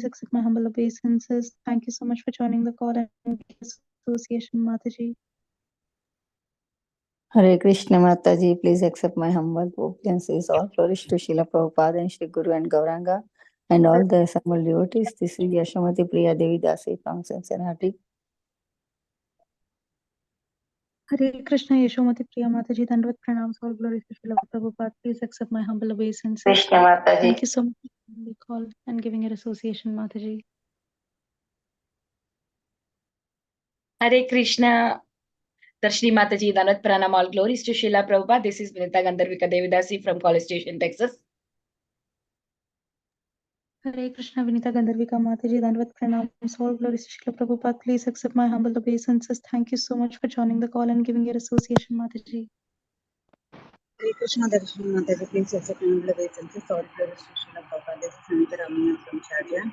please accept my humble obeisances. Thank you so much for joining the call and association, Mataji. Hare Krishna Mataji, please accept my humble obeisances. All flourish to Srila Prabhupada and Shri Guru and Gauranga and all the assembled devotees. This is Yashamati Priya Devi Dasi from Cincinnati. Hare Krishna Yashomati Priya Mataji, Dandavat Pranams, all glory to Srila Prabhupada. Please accept my humble obeisances. Krishna Mataji. Thank you so much for joining the call and giving your association, Mataji. Hare Krishna, Dharshini Mataji, Dandavat Pranam, all glories to Srila Prabhupada. This is Vinita Gandharvika Devidasi from College Station, Texas. Hare Krishna Vinita Gandharvika Mataji, Dandavat Pranams, all glories to Srila Prabhupada. Please accept my humble obeisances. Thank you so much for joining the call and giving your association, Mataji. Hare Krishna Dharshini Mataji, please accept my humble obeisances. All glories to Srila Prabhupada. This is Anita Ramana from Charja.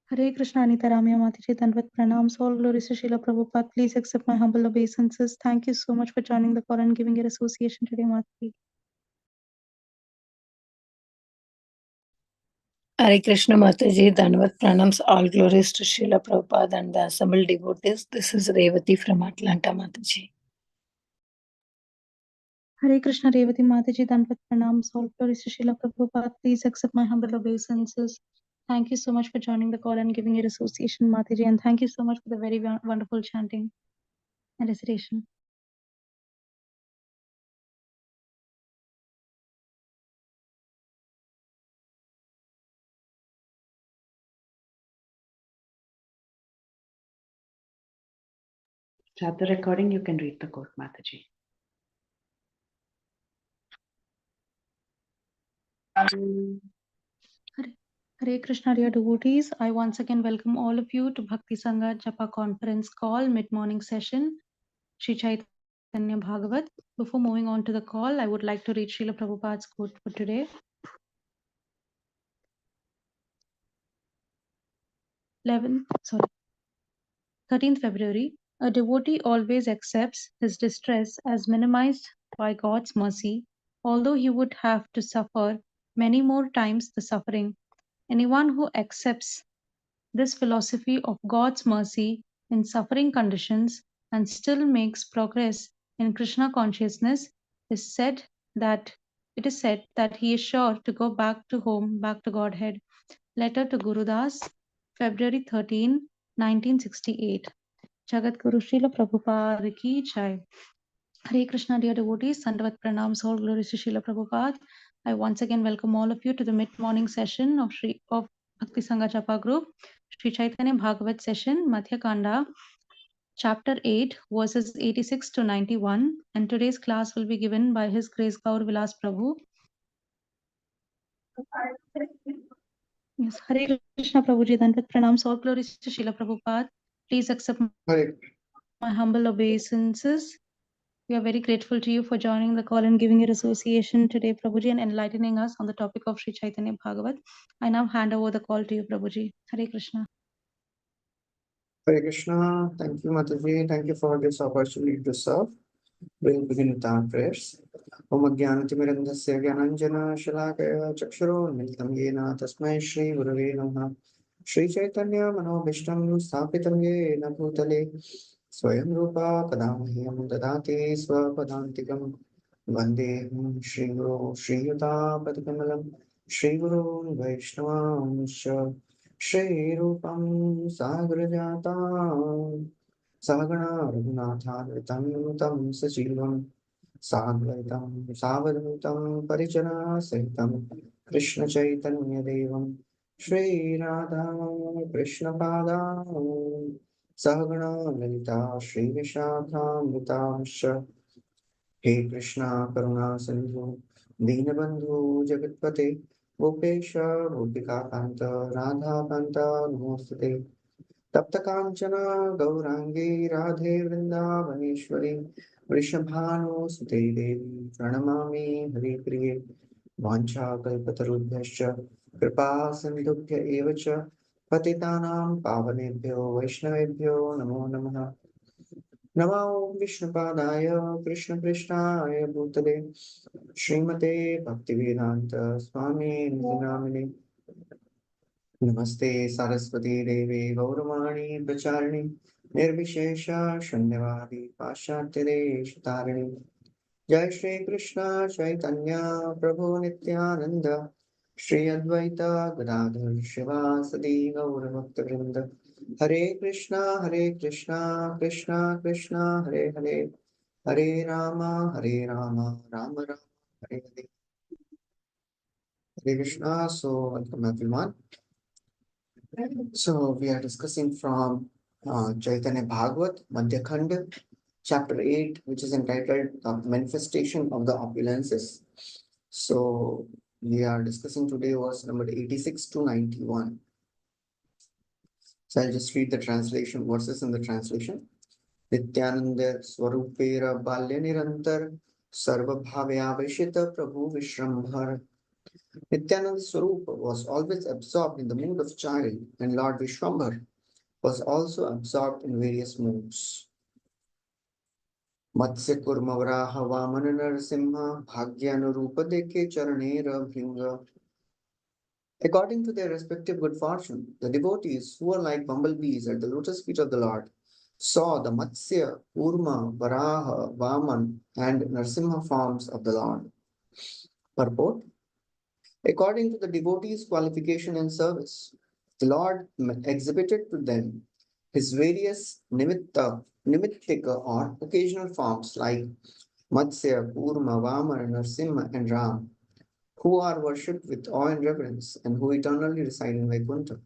Hare Krishna Anita Ramya Mataji, Dandavat Pranams, all glories to Srila Prabhupada. Please accept my humble obeisances. Thank you so much for joining the call and giving your association today, Mataji. Hare Krishna Mataji, Dandavat Pranams, all glories to Srila Prabhupada and the assembled devotees. This is Revati from Atlanta Mataji. Hare Krishna Revati Mataji, Dandavat Pranams, all glories to Srila Prabhupada. Please accept my humble obeisances. Thank you so much for joining the call and giving your association, Mataji, and thank you so much for the very wonderful chanting and recitation. Start the recording, you can read the quote, Mataji. Hare Krishna, dear devotees. I once again welcome all of you to Bhakti Sanga Japa Conference Call Mid-Morning Session, Sri Caitanya Bhagavat. Before moving on to the call, I would like to read Srila Prabhupada's quote for today. 13th February. A devotee always accepts his distress as minimized by God's mercy, although he would have to suffer many more times the suffering. Anyone who accepts this philosophy of God's mercy in suffering conditions and still makes progress in Krishna consciousness it is said that he is sure to go back to home, back to Godhead. Letter to Gurudas, February 13, 1968. Jagat Guru Srila Prabhupada ki jai. Hare Krishna, dear devotees, Dandavat Pranams, all glories to Srila Prabhupada. I once again welcome all of you to the mid-morning session of Bhakti Sanga Japa Group, Sri Caitanya Bhagavata Session, Madhya Khanda, Chapter 8, verses 86 to 91. And today's class will be given by His Grace Gour Vilas Prabhu. Yes, Hare Krishna Prabhuji, Dandavat Pranams, all glories to Srila Prabhupada. Please accept my humble obeisances. We are very grateful to you for joining the call and giving your association today, Prabhuji, and enlightening us on the topic of Sri Caitanya Bhagavat. I now hand over the call to you, Prabhuji. Hare Krishna. Hare Krishna. Thank you, Mataji. Thank you for this opportunity to serve. We'll begin with our prayers. Om Ajnanatimirandhasya Gyananjana Shalakaya Chakshuro Militam Yena Tasmai Shri Gurave Namaha. Shri Chaitanya Manobhishtam Sthapitam Yena Bhutale Swayam Rupa Kadamahyam Dadati Swapadantikam Vandeham Shri Guru Shri Yuta Padikamalam Shri Guru Vaishnavamsha Shri Rupam Sagrajata Sagana Raghunatha Tam Sachivam Sadvaitam Savadutam Parijana Sahitam Krishna Chaitanya Devam Shri Radha Krishna Pada Sagana Lalita Shri Vishakha Mritamsha He Krishna Karuna Sindhu Dinabandhu Jagatpate Gopesha Gopika Kanta Radha Kanta Namostate Tapta Kanchana Gaurangi Radhe Vrindavaneshwari Vrishabhanu Sute Devi Pranamami Hari Priye Vancha Kalpatarubhyascha Kripa Sindhubhya Evacha Patitanam Pavanebhyo Vaishnavebhyo Namo Namaha Namo Vishnupadaya Krishna Krishnaya Bhutale Srimate Bhaktivedanta Swami Namine Namaste Saraswati Devi Gauravani Pracharni Nirvishesha Shanyavadi Pashatyade Tarini Jai Shri Krishna Chaitanya Prabhu Nityananda Shri Advaita Gadadhar Shivasadi Gauravakta Hare Krishna Krishna Krishna Hare Hare Hare Rama Rama Rama Hare Hare Hare Krishna. So welcome everyone. So we are discussing from Chaitanya Bhagavata Madhya Khanda, chapter 8, which is entitled Manifestation of the Opulences. So we are discussing today verse number 86 to 91. So I'll just read the translation, verses in the translation. Nityananda Swarupera Balya Nirantar Sarva Bhavyaveshita Prabhu Vishrambhar. Nityananda Swarupa was always absorbed in the mood of child, and Lord Vishwambhar was also absorbed in various moods. Matsya Kurma Varaha Vamana Narasimha Bhagyanurupa Deke Charanera Bhringa. According to their respective good fortune, the devotees who were like bumblebees at the lotus feet of the Lord saw the Matsya, Kurma, Varaha, Vaman, and Narasimha forms of the Lord. Purport. According to the devotees' qualification and service, the Lord exhibited to them his various nimittika or occasional forms like Matsya, Kurma, Vamana, Narasimha, and Ram, who are worshipped with awe and reverence and who eternally reside in Vaikuntha.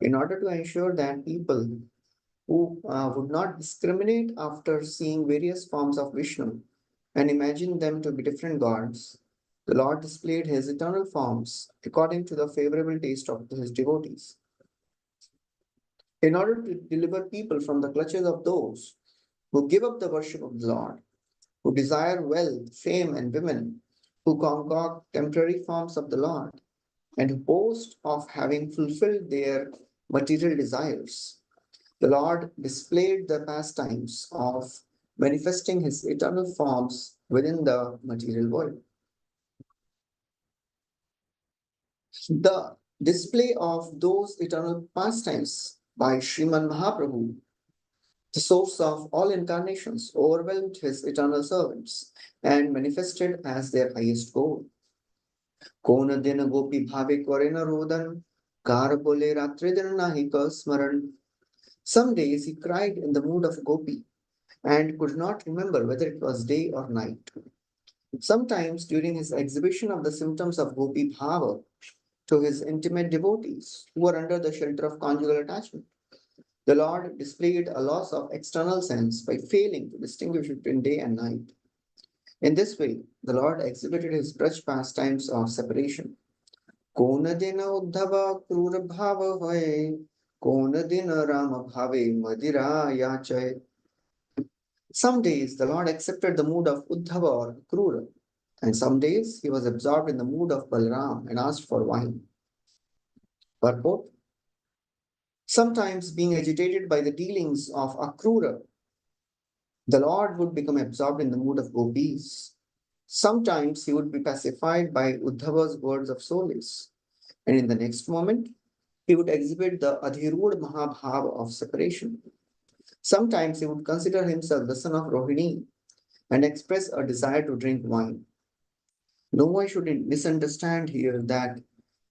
In order to ensure that people who would not discriminate after seeing various forms of Vishnu and imagine them to be different gods, the Lord displayed his eternal forms according to the favorable taste of his devotees. In order to deliver people from the clutches of those who give up the worship of the Lord, who desire wealth, fame, and women, who concoct temporary forms of the Lord, and who boast of having fulfilled their material desires, the Lord displayed the pastimes of manifesting his eternal forms within the material world. The display of those eternal pastimes by Sriman Mahaprabhu, the source of all incarnations, overwhelmed his eternal servants and manifested as their highest goal. Kona din gopi bhave korena rodan, kar bole ratre din nahi ka smaran. Some days he cried in the mood of gopi and could not remember whether it was day or night. Sometimes during his exhibition of the symptoms of gopi bhava to his intimate devotees who were under the shelter of conjugal attachment, the Lord displayed a loss of external sense by failing to distinguish between day and night. In this way, the Lord exhibited his braj pastimes of separation. Kona dina uddhava krura bhava hoye, kona dina rama bhave madira yachaye. Some days the Lord accepted the mood of Uddhava or Krura, and some days he was absorbed in the mood of Balram and asked for wine. Purport. Sometimes being agitated by the dealings of Akrura, the Lord would become absorbed in the mood of gopis. Sometimes he would be pacified by Uddhava's words of solace, and in the next moment, he would exhibit the Adhirud Mahabhava of separation. Sometimes he would consider himself the son of Rohini and express a desire to drink wine. No one should misunderstand here that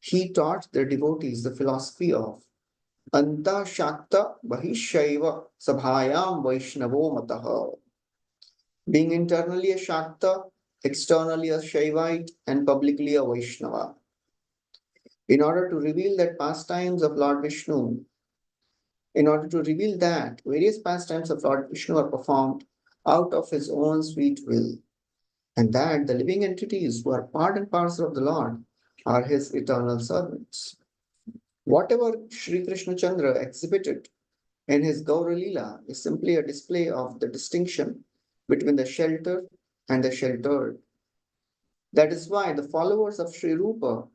he taught their devotees the philosophy of Anta Shakta Bahishaiva Sabhayam Vaishnavo Mataha. Being internally a Shakta, externally a Shaivite, and publicly a Vaishnava. In order to reveal that pastimes of Lord Vishnu, in order to reveal that various pastimes of Lord Vishnu are performed out of his own sweet will, and that the living entities who are part and parcel of the Lord are his eternal servants. Whatever Sri Krishna Chandra exhibited in his Gaur Lila is simply a display of the distinction between the shelter and the sheltered. That is why the followers of Sri Rupa,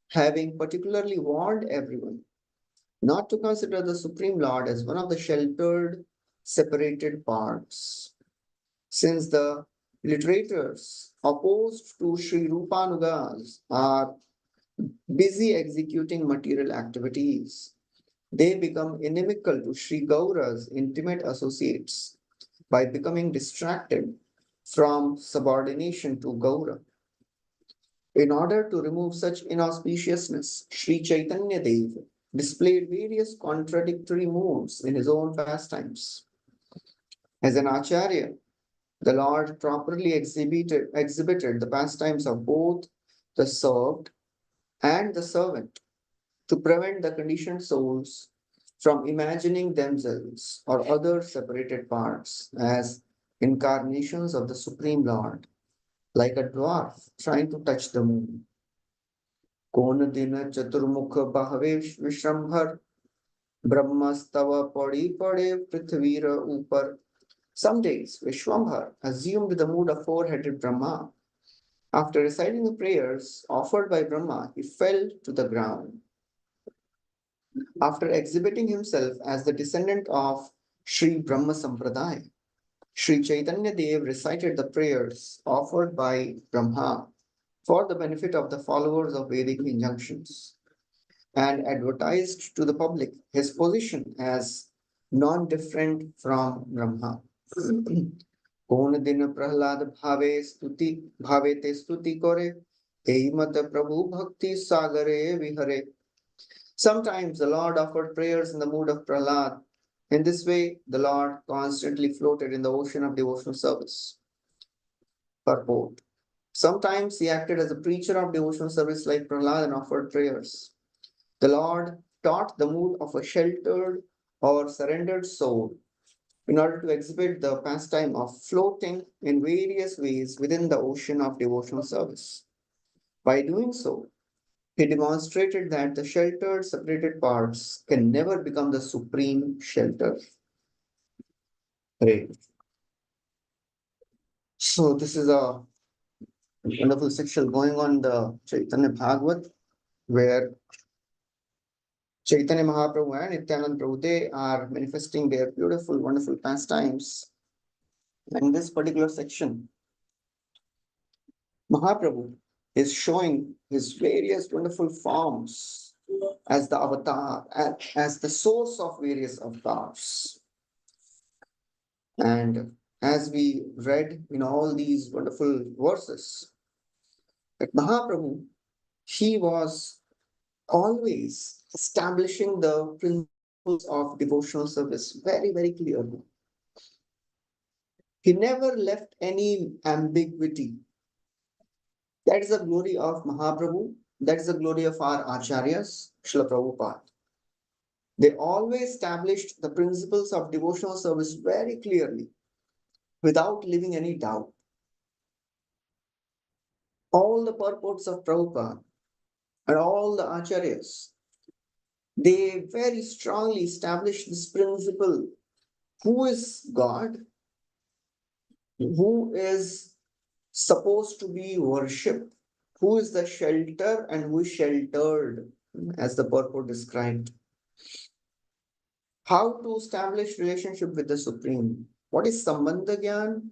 having particularly warned everyone not to consider the Supreme Lord as one of the sheltered separated parts. Since the literators opposed to Sri Rupanugas are busy executing material activities, they become inimical to Sri Gaura's intimate associates by becoming distracted from subordination to Gaura. In order to remove such inauspiciousness, Sri Chaitanya Dev displayed various contradictory modes in his own pastimes. As an acharya, the Lord properly exhibited the pastimes of both the served and the servant to prevent the conditioned souls from imagining themselves or other separated parts as incarnations of the Supreme Lord, like a dwarf trying to touch the moon. Kona dina chaturmukha bahave vishramhar brahmastava padi pade prithvira upar. Some days, Vishwambhar assumed the mood of four-headed Brahma. After reciting the prayers offered by Brahma, he fell to the ground. After exhibiting himself as the descendant of Sri Brahma Sampradaya, Sri Chaitanya Dev recited the prayers offered by Brahma for the benefit of the followers of Vedic injunctions and advertised to the public his position as non-different from Brahma. कौन दिन प्रहलाद भावे ते स्तुति करे एहि मत प्रभु भक्ति sagare vihare. Sometimes the Lord offered prayers in the mood of Prahlad. In this way, the Lord constantly floated in the ocean of devotional service. Purport. Sometimes he acted as a preacher of devotional service like Prahlad and offered prayers. The Lord taught the mood of a sheltered or surrendered soul in order to exhibit the pastime of floating in various ways within the ocean of devotional service. By doing so, he demonstrated that the sheltered, separated parts can never become the supreme shelter. Right. So this is a wonderful section going on in the Chaitanya Bhagavat, where Chaitanya Mahaprabhu and Nityananda Prabhu, they are manifesting their beautiful, wonderful pastimes. And in this particular section, Mahaprabhu is showing his various wonderful forms as the avatar, as the source of various avatars. And as we read in all these wonderful verses, that Mahaprabhu, he was always establishing the principles of devotional service very, very clearly. He never left any ambiguity. That is the glory of Mahaprabhu. That is the glory of our acharyas, Srila Prabhupada. They always established the principles of devotional service very clearly, without leaving any doubt. All the purports of Prabhupada and all the acharyas, they very strongly established this principle. Who is God? Who is supposed to be worshipped? Who is the shelter and who is sheltered, as the purport described? How to establish relationship with the Supreme? What is Sambandha Gyan?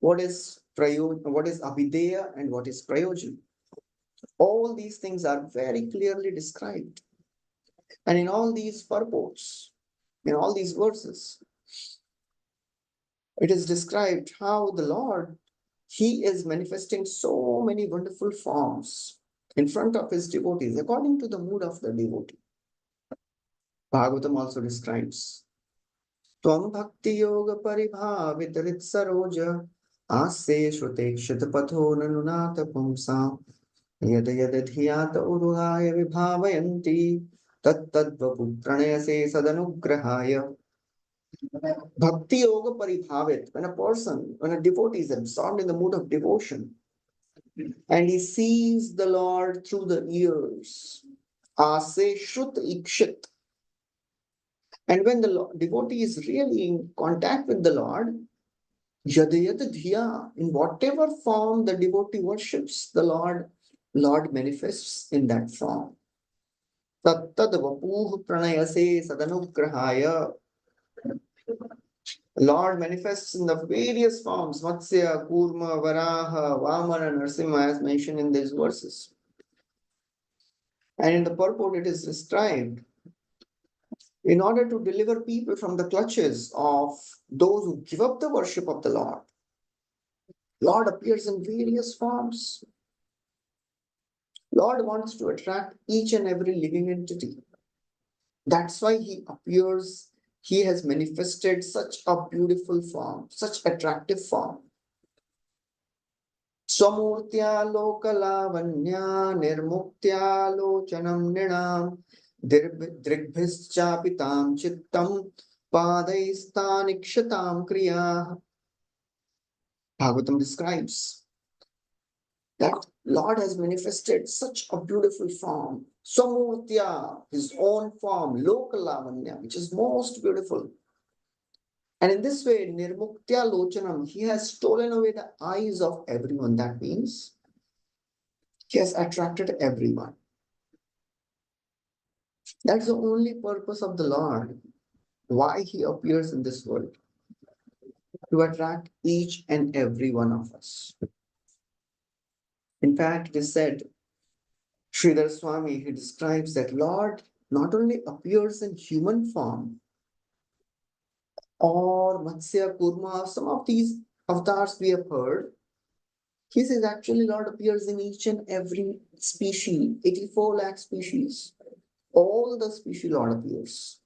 What is Abhideya and what is Prayojan? All these things are very clearly described. And in all these purports, in all these verses, it is described how the Lord, he is manifesting so many wonderful forms in front of his devotees according to the mood of the devotee. Bhagavatam also describes Tvam Bhakti Yoga Paribhavit Rit Saroja Ase Shrutek Shitapatho Nanunata Pumsa Yada Yada Dhyata Uruhaya Vibhavayanti Tat Tad Vapu Pranayase Sadanugrahaya. Bhakti Yoga Paribhavit, when a devotee is absorbed in the mood of devotion and he sees the Lord through the ears, Ase Shrut Ikshit. And when the devotee is really in contact with the Lord, Yadayata Dhya, in whatever form the devotee worships the Lord manifests in that form. Tattad Vapuh Pranayase Sadanugrahaya. Lord manifests in the various forms, Matsya, Kurma, Varaha, Vamana, Narsimha, as mentioned in these verses. And in the purport, it is described in order to deliver people from the clutches of those who give up the worship of the Lord. Lord appears in various forms. Lord wants to attract each and every living entity. That's why he appears, he has manifested such a beautiful form, such attractive form. Swamurtya lokalavanya nirmuktya lochanam nrinam drigbhischapitam chittam padaistanikshatam kriya. Bhagavatam describes that Lord has manifested such a beautiful form. Swamurtya, his own form, lokalavanya, which is most beautiful. And in this way, nirmuktya lochanam, he has stolen away the eyes of everyone. That means he has attracted everyone. That's the only purpose of the Lord, why he appears in this world, to attract each and every one of us. In fact, it is said, Sridhar Swami, he describes that Lord not only appears in human form, or Matsya, Kurma, some of these avatars we have heard, he says actually Lord appears in each and every species, 84 lakh species. All the species Lord appears.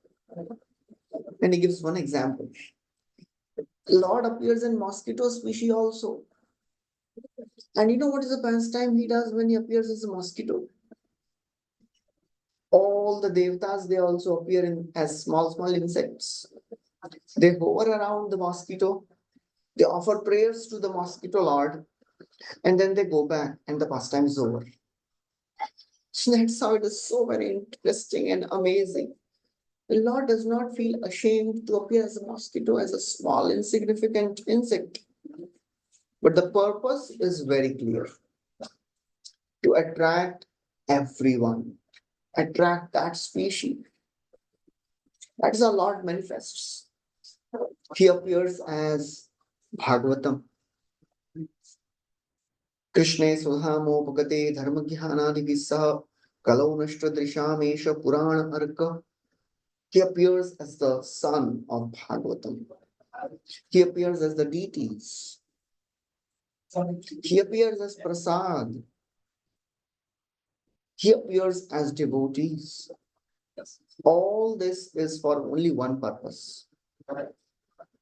And he gives one example. Lord appears in mosquito species also. And you know what is the pastime he does when he appears as a mosquito? All the devatas, they also appear as small insects. They hover around the mosquito. They offer prayers to the mosquito Lord. And then they go back and the pastime is over. So that's how it is so very interesting and amazing. The Lord does not feel ashamed to appear as a mosquito, as a small, insignificant insect. But the purpose is very clear. To attract everyone, attract that species. That is how Lord manifests. He appears as Bhagavatam. Krishna Sudhamopagate Dharmagyanadibhisah Kalau Nashtradrishamesha Purana Arka. He appears as the son of Bhagavatam. He appears as the deities. He appears as Prasad. He appears as devotees. All this is for only one purpose.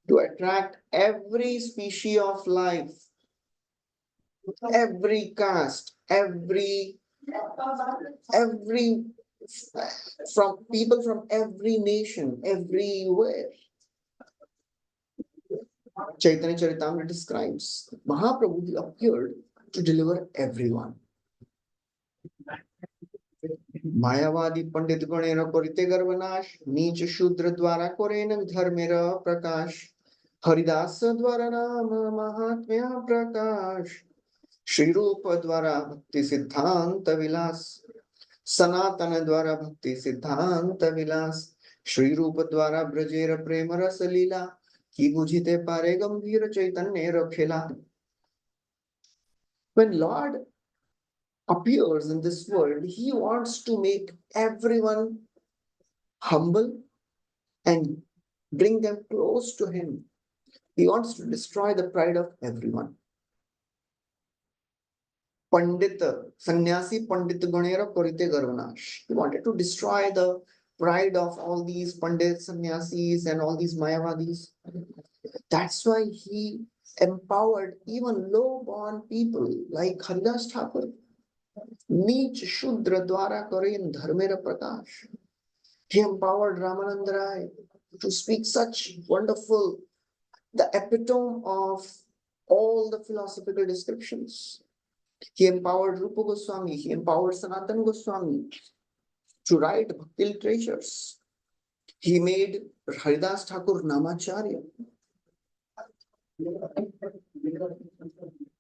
To attract every species of life, every caste, every from people from every nation, everywhere. Chaitanya Charitamrita describes Mahaprabhu appeared to deliver everyone. Mayavadi Pandit Ganera Korite Garvanash, Neech Shudra Dwara Korena Dharmera Prakash, Haridasa Dwara Nama Mahatmya Prakash, Shri Rupa Dwara Bhakti Siddhanta Vilas, Sanatana Dwara Bhakti Siddhanta Vilas, Shri Rupa Dwara Brajera Prema Rasa Leela, Ki Bujhite Pare Gambhira Chaitanya Rakhela. When Lord appears in this world, he wants to make everyone humble and bring them close to him. He wants to destroy the pride of everyone. Pandit, Sannyasi Pandit Ganera Korite Garvanash. He wanted to destroy the pride of all these Pandits, Sannyasis, and all these Mayavadis. That's why he empowered even low-born people like Haridas Thakur. Neech Shudra Dwara Korean Dharmera Prakash. He empowered Ramananda Rai to speak such wonderful, the epitome of all the philosophical descriptions. He empowered Rupa Goswami, he empowered Sanatana Goswami to write Bhakti literatures. He made Haridas Thakur Namacharya.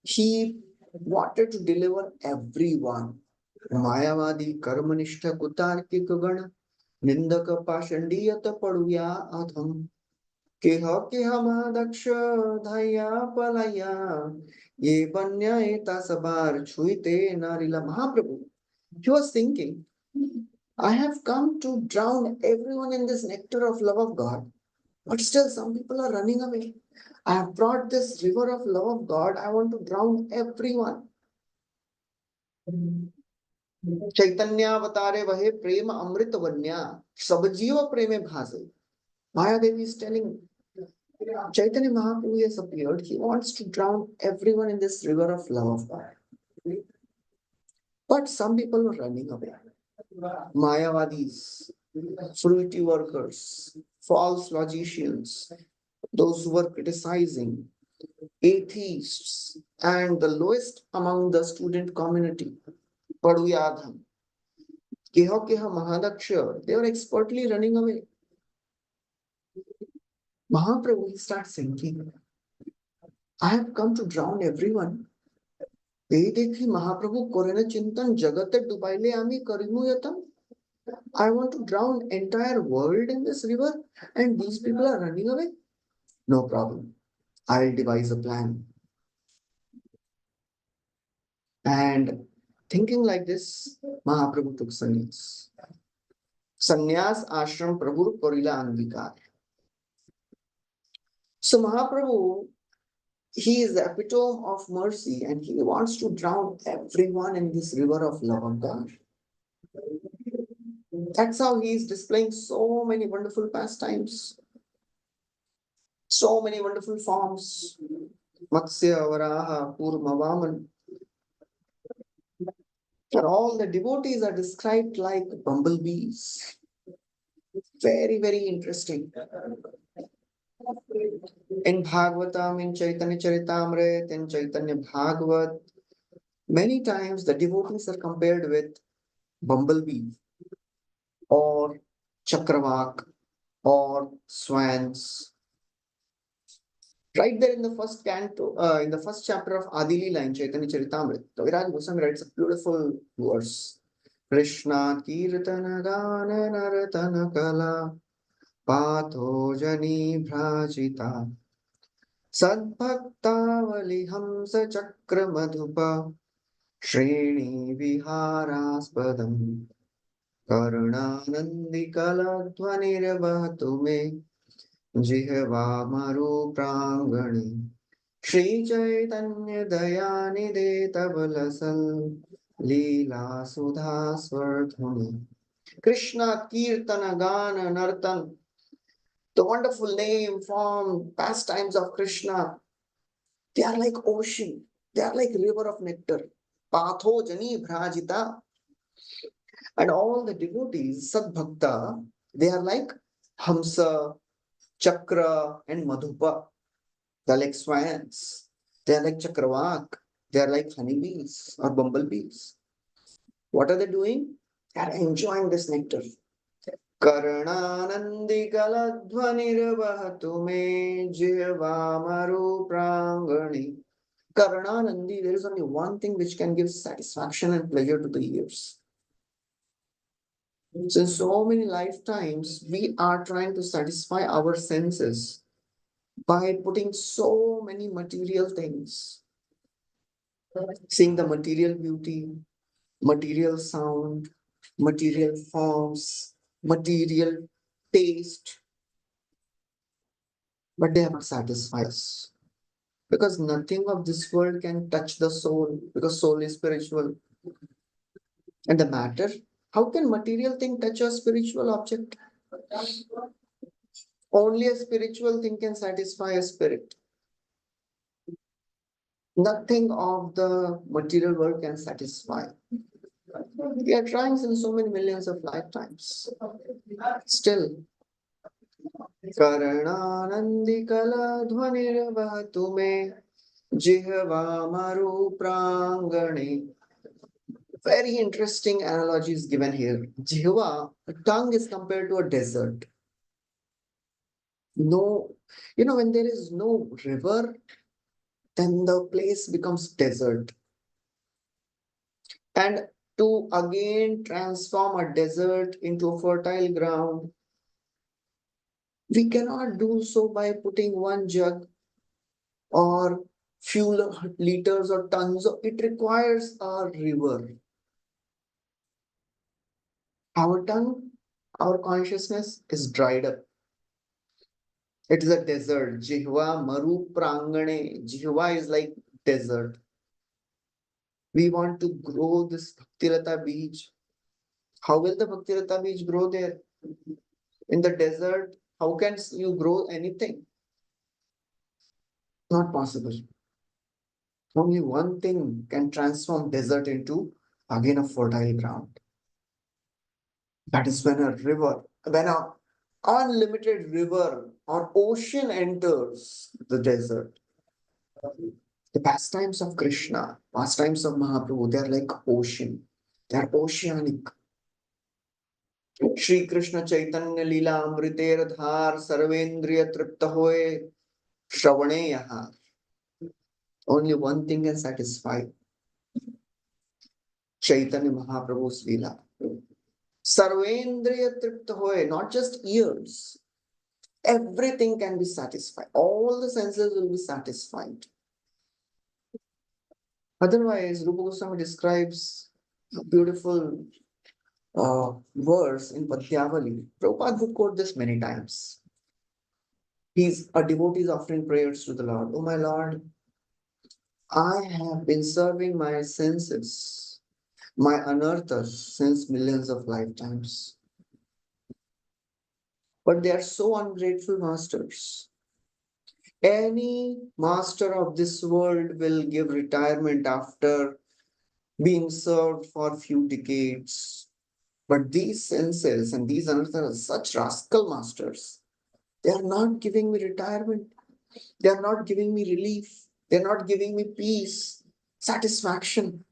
He wanted to deliver everyone. Mayavadi Karmanishta Kutarkika Gana Nindaka Pashandiyata Paduya Adham. केह महदक्ष धैया पलया ये बन्या eta sabar chuite narila. Mahaprabhu, he was thinking, I have come to drown everyone in this nectar of love of God, but still some people are running away. I have brought this river of love of God. I want to drown everyone. चैतन्य अवतारे वहे प्रेम अमृत वन्या सब जीव प्रेमे भासे. Mahadevi is telling Chaitanya Mahaprabhu has appeared. He wants to drown everyone in this river of love of God. But some people are running away. Mayavadis, fruity workers, false logicians, those who are criticizing, atheists, and the lowest among the student community, Paduyadham, Keha Mahadaksha, they were expertly running away. Mahaprabhu, he starts thinking, I have come to drown everyone. এই দেখি মহাপ্রভু করেন চিন্তন জগতে ডুবাইলে আমি করিমু যতন. I want to drown entire world in this river and these people are running away. No problem. I'll devise a plan. And thinking like this, Mahaprabhu took sannyas. Sannyas ashram prabhu korila angikar. So Mahaprabhu, he is the epitome of mercy and he wants to drown everyone in this river of love of God. That's how he is displaying so many wonderful pastimes, so many wonderful forms. Matsya, Varaha, Kurma, Vaman. And all the devotees are described like bumblebees. Very, very interesting. In Bhagavatam, in Chaitanya Charitamrita, in Chaitanya Bhagavat, many times the devotees are compared with bumblebee or chakravak or swans. Right there in the first canto, in the first chapter of Adi Leela in Chaitanya Charitamrita, Kaviraj Goswami writes a beautiful verse. Krishna Kirtana Gana Naratana Kala Patho Jani Bhrajita Sadbhaktavali Hamsa Chakra Madhupa Shreni Viharaspadam Karunanandi Kaladhvanirvahatu me जिह्वा मरु प्रांगणे श्री चैतन्य दयानिधे तव लसल लीला सुधा स्वर्धुनि. Krishna Kirtana Gana Nartan, the wonderful name, form, pastimes of Krishna, they are like ocean, they are like river of nectar. Patho Jani Bhrajita. And all the devotees, Sadbhakta, they are like Hamsa, Chakra, and Madhupa. They're like swans. They're like chakravak. They're like honeybees or bumblebees. What are they doing? They're enjoying this nectar. Karananandi kaladhvanirvahatu me jivamaru prangani. Karananandi, there is only one thing which can give satisfaction and pleasure to the ears. Since so many lifetimes, we are trying to satisfy our senses by putting so many material things, seeing the material beauty, material sound, material forms, material taste, but they have not satisfied us. Because nothing of this world can touch the soul, because soul is spiritual. And the matter, how can material thing touch a spiritual object? Only a spiritual thing can satisfy a spirit. Nothing of the material world can satisfy. We are trying since so many millions of lifetimes. Still, Karananandi kaladhvanirvahatu me jihva maru prangane. Very interesting analogy is given here. Jihva, the tongue is compared to a desert. No, when there is no river, then the place becomes desert. And to again transform a desert into a fertile ground, We cannot do so by putting one jug or few liters or tons. It requires a river. Our tongue, our consciousness is dried up. It is a desert. Jihva maru prangane. Jihva is like desert. We want to grow this Bhaktirata beach. How will the Bhaktirata beach grow there? In the desert, how can you grow anything? Not possible. Only one thing can transform desert into again a fertile ground. That is when a river, when a unlimited river or ocean enters the desert. The pastimes of Krishna, pastimes of Mahaprabhu, they are like ocean. They are oceanic. Shri Krishna Chaitanya Leela Amriter Dhar Sarvendriya Tripta Hoye Shravane Yaha. Only one thing can satisfy Chaitanya Mahaprabhu's Leela. Sarvendriya Tripta Hoye, not just ears. Everything can be satisfied. All the senses will be satisfied. Otherwise, Rupa Goswami describes a beautiful verse in Padyavali. Prabhupada would quote this many times. He's a devotee is offering prayers to the Lord. Oh my Lord, I have been serving my senses, my anarthas since millions of lifetimes. But they are so ungrateful masters. Any master of this world will give retirement after being served for a few decades. But these senses and these anarthas are such rascal masters. They are not giving me retirement. They are not giving me relief. They are not giving me peace, satisfaction.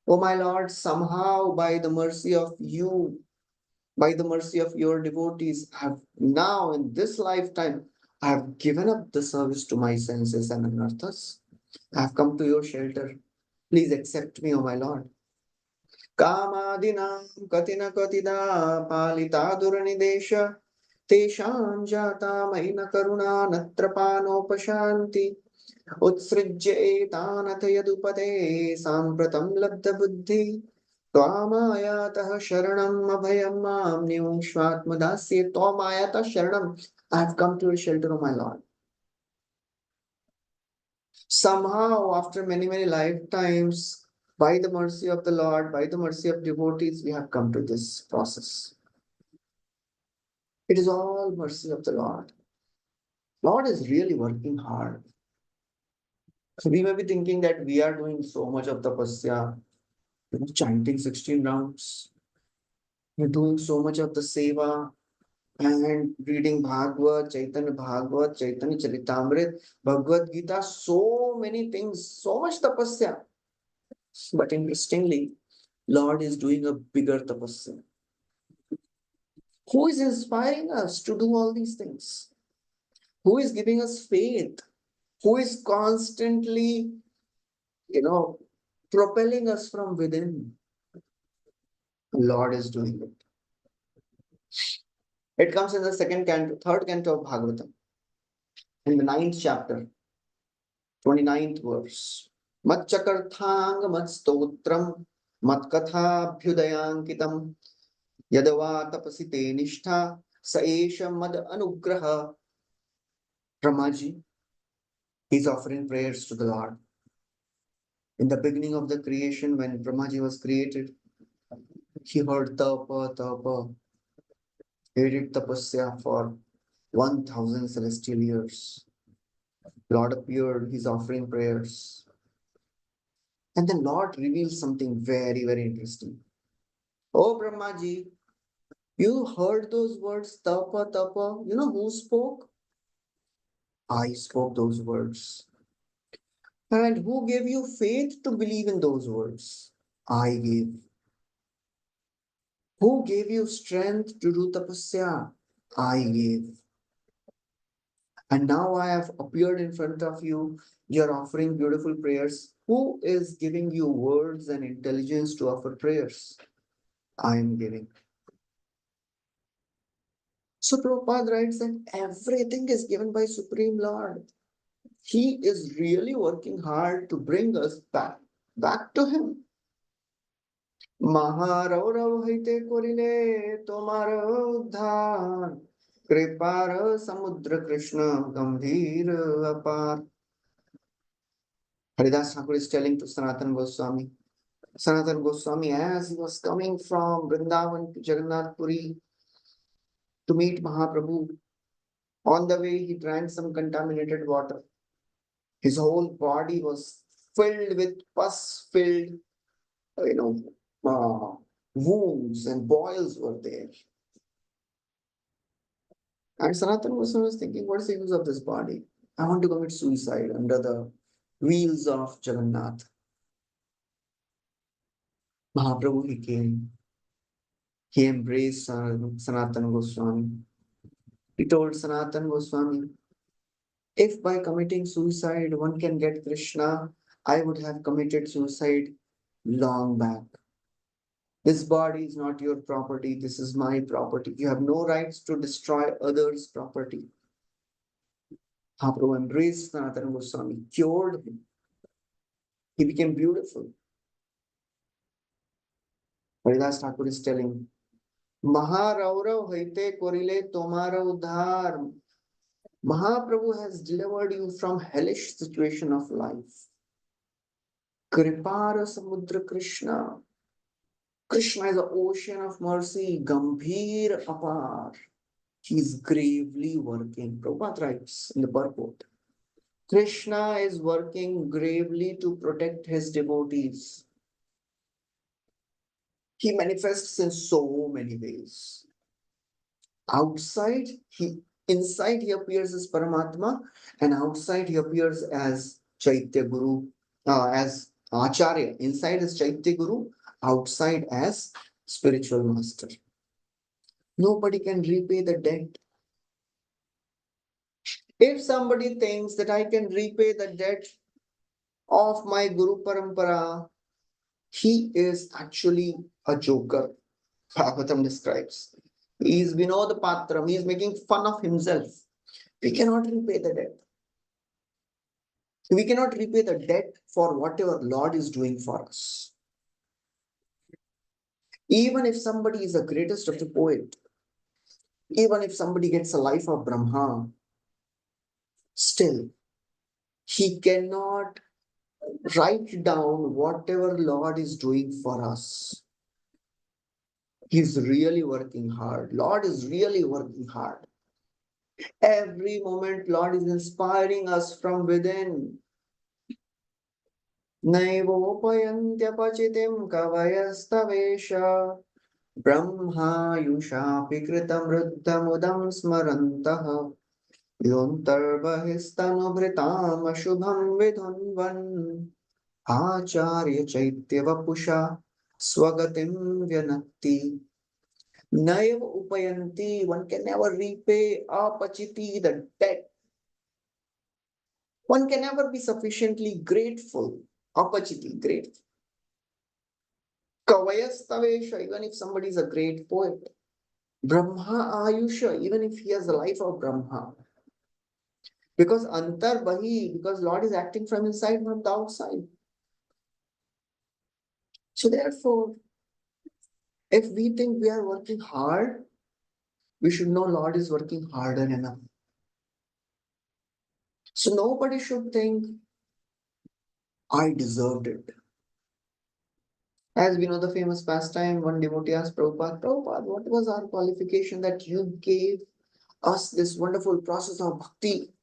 Oh my Lord, somehow by the mercy of you, by the mercy of your devotees, I have now in this lifetime, I have given up the service to my senses and anarthas. I have come to your shelter. Please accept me, O my Lord. Kamadinam katina katida palita duranidesha teshan jata mahina karuna natrapanopasanti उत्सृज्य एतानथ यदुपते साम्प्रतं लब्धबुद्धि त्वामायातः शरणम् अभयं मां निमुष्वात्मदास्ये त्वामायातः शरणम्. I have come to your shelter, O my Lord. Somehow, after many lifetimes, by the mercy of the Lord, by the mercy of devotees, we have come to this process. It is all mercy of the Lord. Lord is really working hard. So we may be thinking that we are doing so much of tapasya, chanting 16 rounds. We're doing so much of the seva and reading Bhagavad, Chaitanya Charitamrit, Bhagavad Gita, so many things, so much tapasya. But interestingly, Lord is doing a bigger tapasya. Who is inspiring us to do all these things? Who is giving us faith? Who is constantly, propelling us from within? Lord is doing it. It comes in the third canto of Bhagavatam, in the 9th chapter, 29th verse. Mat chakarthang mat stotram mat katha bhyudayankitam yadava tapasite nishtha saesha mad anugraha. Brahmaji, he's offering prayers to the Lord. In the beginning of the creation, when Brahmaji was created, he heard tapa, tapa. He did tapasya for 1000 celestial years. Lord appeared, he's offering prayers. And then Lord reveals something very interesting. Oh Brahmaji, you heard those words, tapa, tapa. You know who spoke? I spoke those words. And who gave you faith to believe in those words? I gave. Who gave you strength to do tapasya? I gave. And now I have appeared in front of you. You're offering beautiful prayers. Who is giving you words and intelligence to offer prayers? I am giving. So Prabhupada writes that everything is given by Supreme Lord. He is really working hard to bring us back to Him. Maharauravite haite korile tomar uddhar kripar samudra Krishna gambhir apar. Haridas Thakur is telling to Sanatana Goswami. Sanatana Goswami, as he was coming from Vrindavan to Jagannath Puri to meet Mahaprabhu, on the way he drank some contaminated water. His whole body was filled with pus-filled, wounds and boils were there. And Sanatana Goswami was thinking, what is the use of this body? I want to commit suicide under the wheels of Jagannath. Mahaprabhu, he came. He embraced Sanatana Goswami. He told Sanatana Goswami, if by committing suicide one can get Krishna, I would have committed suicide long back. This body is not your property, this is my property. You have no rights to destroy others' property. Mahaprabhu embraced Sanatana Goswami, cured him. He became beautiful. Haridas Thakur is telling, Maharaurav haite korile tomara udhar. Mahaprabhu has delivered you from hellish situation of life. Kripara Samudra Krishna. Krishna is the ocean of mercy. Gambhir apar. He is gravely working. Prabhupada writes in the purport. Krishna is working gravely to protect his devotees. He manifests in so many ways. Inside he appears as Paramatma, and outside he appears as Chaitya Guru, as Acharya. Inside is Chaitya Guru, outside as spiritual master. Nobody can repay the debt. If somebody thinks that I can repay the debt of my Guru Parampara, he is actually a joker. Bhagavatam describes. He is Vinod Patram. He is making fun of himself. We cannot repay the debt. We cannot repay the debt for whatever Lord is doing for us. Even if somebody is the greatest of the poet, even if somebody gets a life of Brahma, still he cannot write down whatever Lord is doing for us. He's really working hard. Lord is really working hard. Every moment, Lord is inspiring us from within. Naivopayantyapachitiam kavayastavesha brahmayushapi kritam ruddhamudam smarantah yontarvahistanu ashubham vidhunvan acharya chaitya vapusha swagatim vyanakti. Naiva upayanti, one can never repay apachiti, the debt. One can never be sufficiently grateful. Apachiti, grateful. Kavayastavesha, even if somebody is a great poet. Brahma Ayusha, even if he has the life of Brahma. Because Antar Bahi, because Lord is acting from inside, not the outside. So therefore, if we think we are working hard, we should know Lord is working harder enough. So nobody should think, I deserved it. As we know the famous pastime, one devotee asked Prabhupada, Prabhupada, what was our qualification that you gave us this wonderful process of bhakti?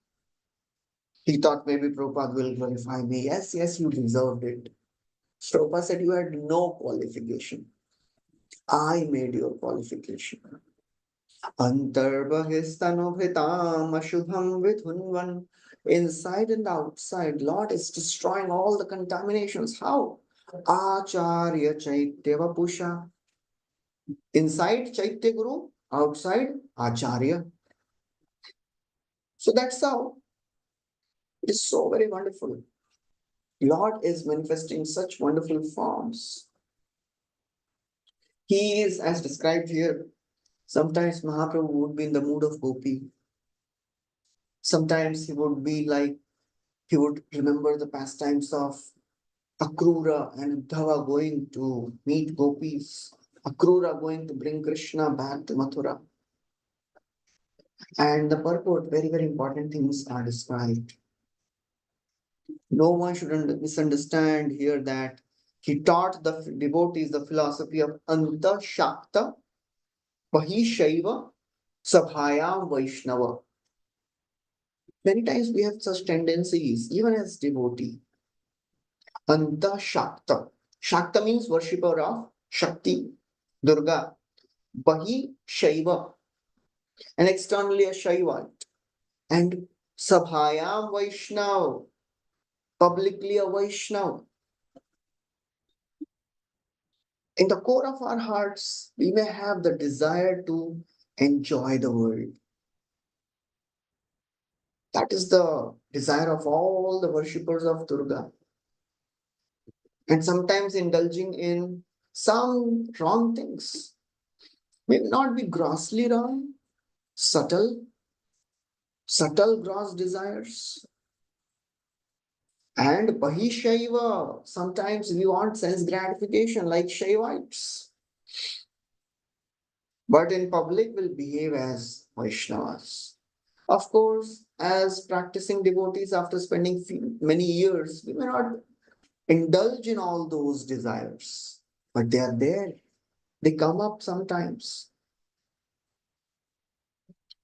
He thought maybe Prabhupada will glorify me. Yes, yes, you deserved it. Prabhupada said you had no qualification. I made your qualification. Antarbahistanobritam ashubham vidhunvan. Inside and outside, Lord is destroying all the contaminations. How? Acharya Chaitya Vapusha. Inside Chaitya Guru, outside Acharya. So that's how it is so very wonderful. Lord is manifesting such wonderful forms. He is, as described here, Sometimes Mahaprabhu would be in the mood of gopi. Sometimes he would be like, he would remember the pastimes of Akrura and Uddhava going to meet gopis. Akrura going to bring Krishna back to Mathura. And the purport, very, very important things are described. No one should misunderstand here that he taught the devotees the philosophy of Anta Shakta Bahishaiva Sabhayam Vaishnava. Many times we have such tendencies, even as devotee. Anta Shakta. Shakta means worshipper of Shakti, Durga. Bahi Shaiva, and externally a Shaivite. And Sabhayam Vaishnav, publicly a Vaishnav. In the core of our hearts, we may have the desire to enjoy the world. That is the desire of all the worshippers of Durga. And sometimes indulging in some wrong things. May not be grossly wrong, subtle gross desires. And Bahishaiva, sometimes we want sense gratification like Shaivites. But in public will behave as Vaishnavas. Of course, as practicing devotees after spending many years, we may not indulge in all those desires. But they are there. They come up sometimes.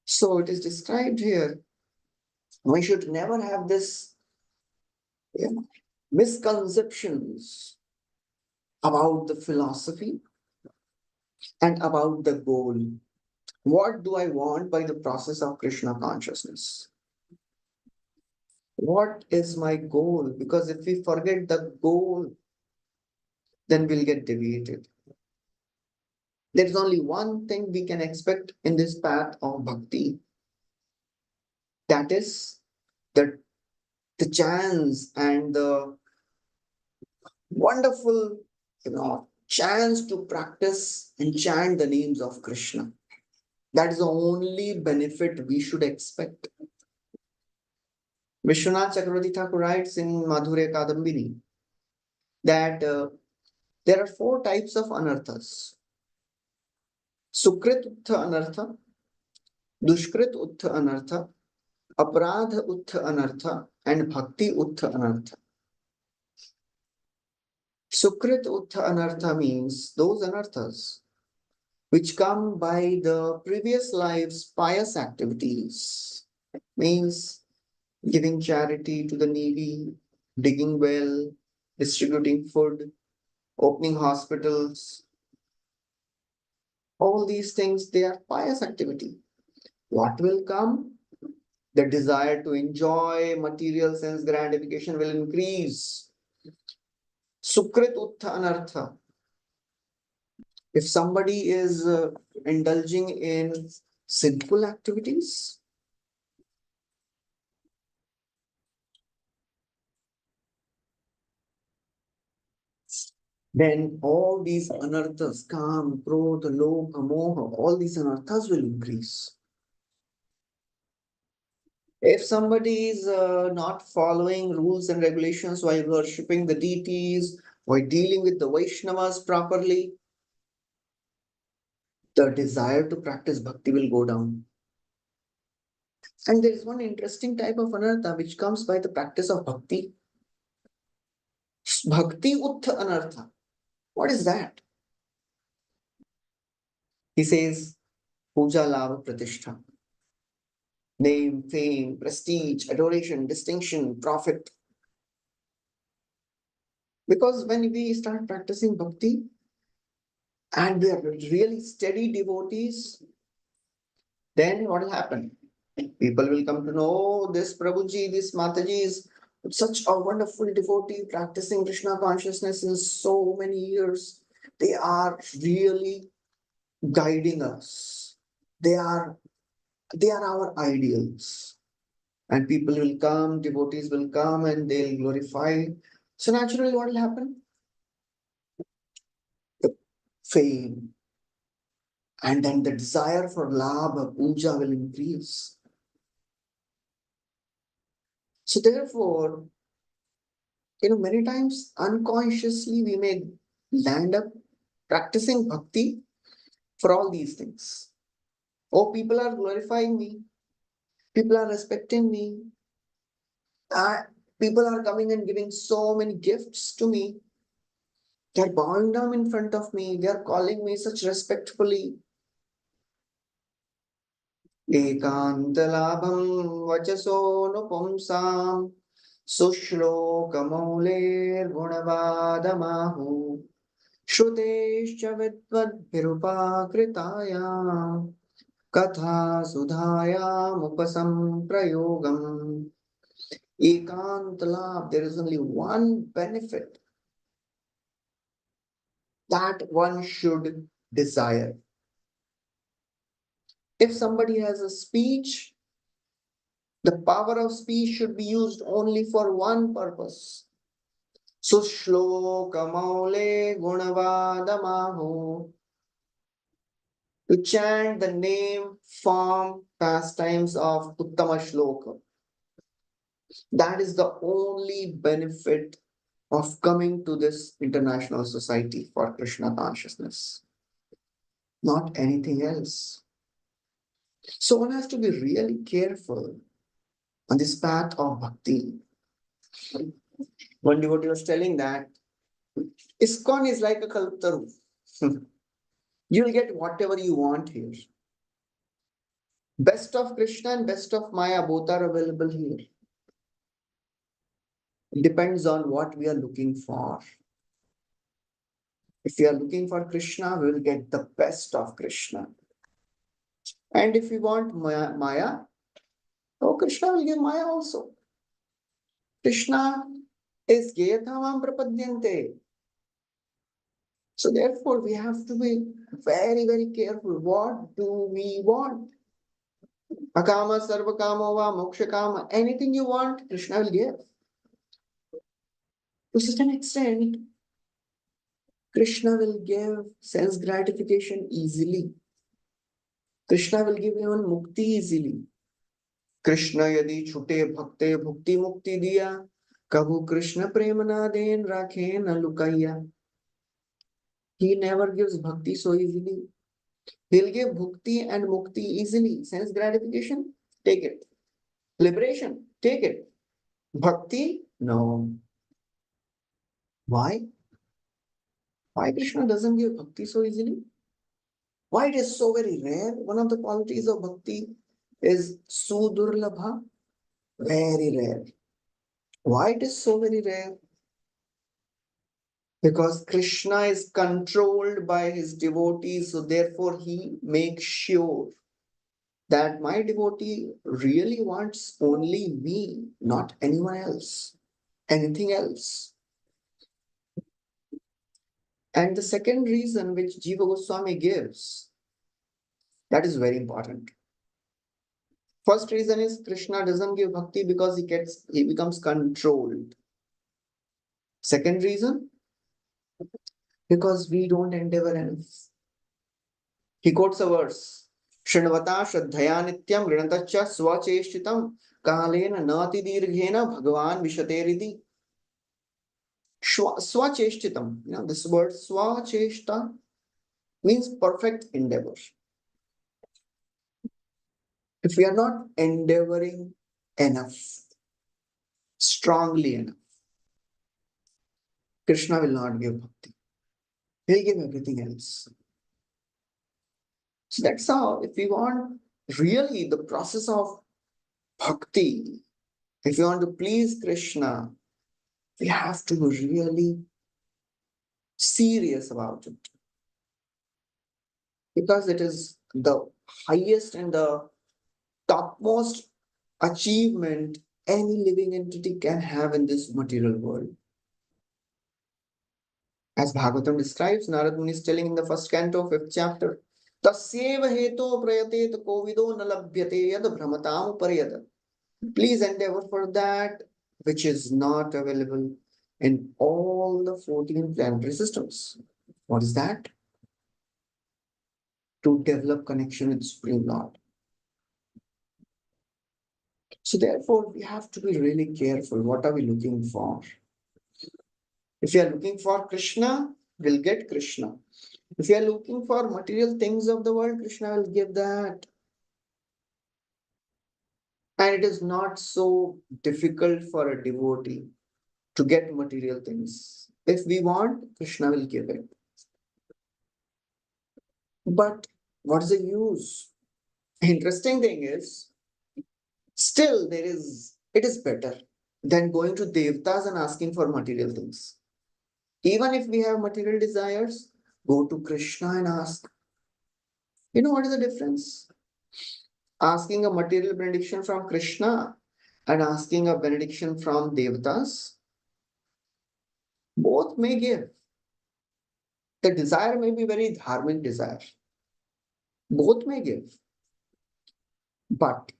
So it is described here. We should never have this misconceptions about the philosophy and about the goal. What do I want by the process of Krishna consciousness? What is my goal? Because if we forget the goal, then we'll get deviated. There's only one thing we can expect in this path of bhakti. That is the chance and the wonderful, chance to practice and chant the names of Krishna. That is the only benefit we should expect. Vishwanath Chakravarti Thakur writes in Madhurya Kadambini that there are 4 types of anarthas. Sukrit Uttha Anartha, Dushkrit Uttha Anartha, Aparadha Uttha Anartha, and Bhakti Uttha Anartha. Sukrit Uttha Anartha means those anarthas which come by the previous life's pious activities. Means giving charity to the needy, digging well, distributing food, opening hospitals. All these things, they are pious activity. What will come? The desire to enjoy material sense gratification will increase. Sukrit Uttha Anartha. If somebody is indulging in sinful activities, then all these anarthas, kam, krodha, lobha, moha, all these anarthas will increase. If somebody is not following rules and regulations while worshipping the deities, while dealing with the Vaishnavas properly, the desire to practice bhakti will go down. And there is one interesting type of anartha which comes by the practice of bhakti. Bhakti Uttha Anartha. What is that? He says, Puja Lava Pratishtha. Name, fame, prestige, adoration, distinction, profit. Because when we start practicing bhakti and we are really steady devotees, then what will happen? People will come to know this Prabhuji, this Mataji is such a wonderful devotee practicing Krishna consciousness in so many years. They are really guiding us. They are our ideals. And people will come, devotees will come and they'll glorify. So naturally, what will happen? The fame, And then the desire for labha, puja will increase. So therefore, many times unconsciously we may land up practicing bhakti for all these things. Oh, people are glorifying me. People are respecting me. People are coming and giving so many gifts to me. They're bowing down in front of me. They're calling me such respectfully. Ekantalabham vachasonupunsam sushlokamauler gunavadamahu Shrutescha vidvadbhirupakritaya katha sudhayam upasamprayogam. Ekantalabh, there is only one benefit that one should desire. If somebody has a speech, the power of speech should be used only for one purpose. Sushlokamauler gunavadamahu, to chant the name, form, pastimes of Uttama Shloka. That is the only benefit of coming to this international society for Krishna consciousness, not anything else. So one has to be really careful on this path of bhakti. One devotee was telling that ISKCON is like a kalptaru. You'll get whatever you want here. Best of Krishna and best of Maya both are available here. It depends on what we are looking for. If we are looking for Krishna, we will get the best of Krishna. And if we want Maya, oh, Krishna will give Maya also. Krishna is Gayathamam Prapadyante. So therefore, we have to be very, very careful. What do we want? Akama, Sarvakama, va, Mokshakama, anything you want, Krishna will give. To such an extent, Krishna will give sense gratification easily. Krishna will give even mukti easily. Krishna yadi chute bhakte bhukti mukti diya, kabhu Krishna premana den rakhe na lukaya. He never gives bhakti so easily. He'll give bhukti and mukti easily. Sense gratification, take it. Liberation, take it. Bhakti, no. Why? Why Krishna doesn't give bhakti so easily? Why it is so very rare? One of the qualities of bhakti is sudurlabha, very rare. Why it is so very rare? Because Krishna is controlled by his devotees, so therefore he makes sure that my devotee really wants only me, not anyone else, anything else. And the second reason which Jiva Goswami gives, that is very important. First reason is Krishna doesn't give bhakti because he becomes controlled. Second reason, because we don't endeavor enough. He quotes a verse, Srinvata Shraddhaya Nityam Grinatacha Swacheshtitam Kalena Nati Dirghena Bhagavan Vishateridi. Swacheshtitam, this word Swacheshta means perfect endeavor. If we are not endeavoring enough, strongly enough, Krishna will not give bhakti. He'll give everything else. So that's how, if we want really the process of bhakti, if you want to please Krishna, we have to be really serious about it. Because it is the highest and the topmost achievement any living entity can have in this material world. As Bhagavatam describes, Narad Muni is telling in the first canto, 5th chapter, Tasyeva heto prayatet kovido nalabhyate yad brahmatam pariyat. Please endeavor for that which is not available in all the 14 planetary systems. What is that? to develop connection with Supreme Lord. So therefore, we have to be really careful. What are we looking for? If you are looking for Krishna, we'll get Krishna. If you are looking for material things of the world, Krishna will give that. And it is not so difficult for a devotee to get material things. If we want, Krishna will give it. But what is the use? Interesting thing is, still it is better than going to Devtas and asking for material things. Even if we have material desires, go to Krishna and ask. You know what is the difference? Asking a material benediction from Krishna and asking a benediction from Devtas, both may give. The desire may be very dharmic desire. Both may give. But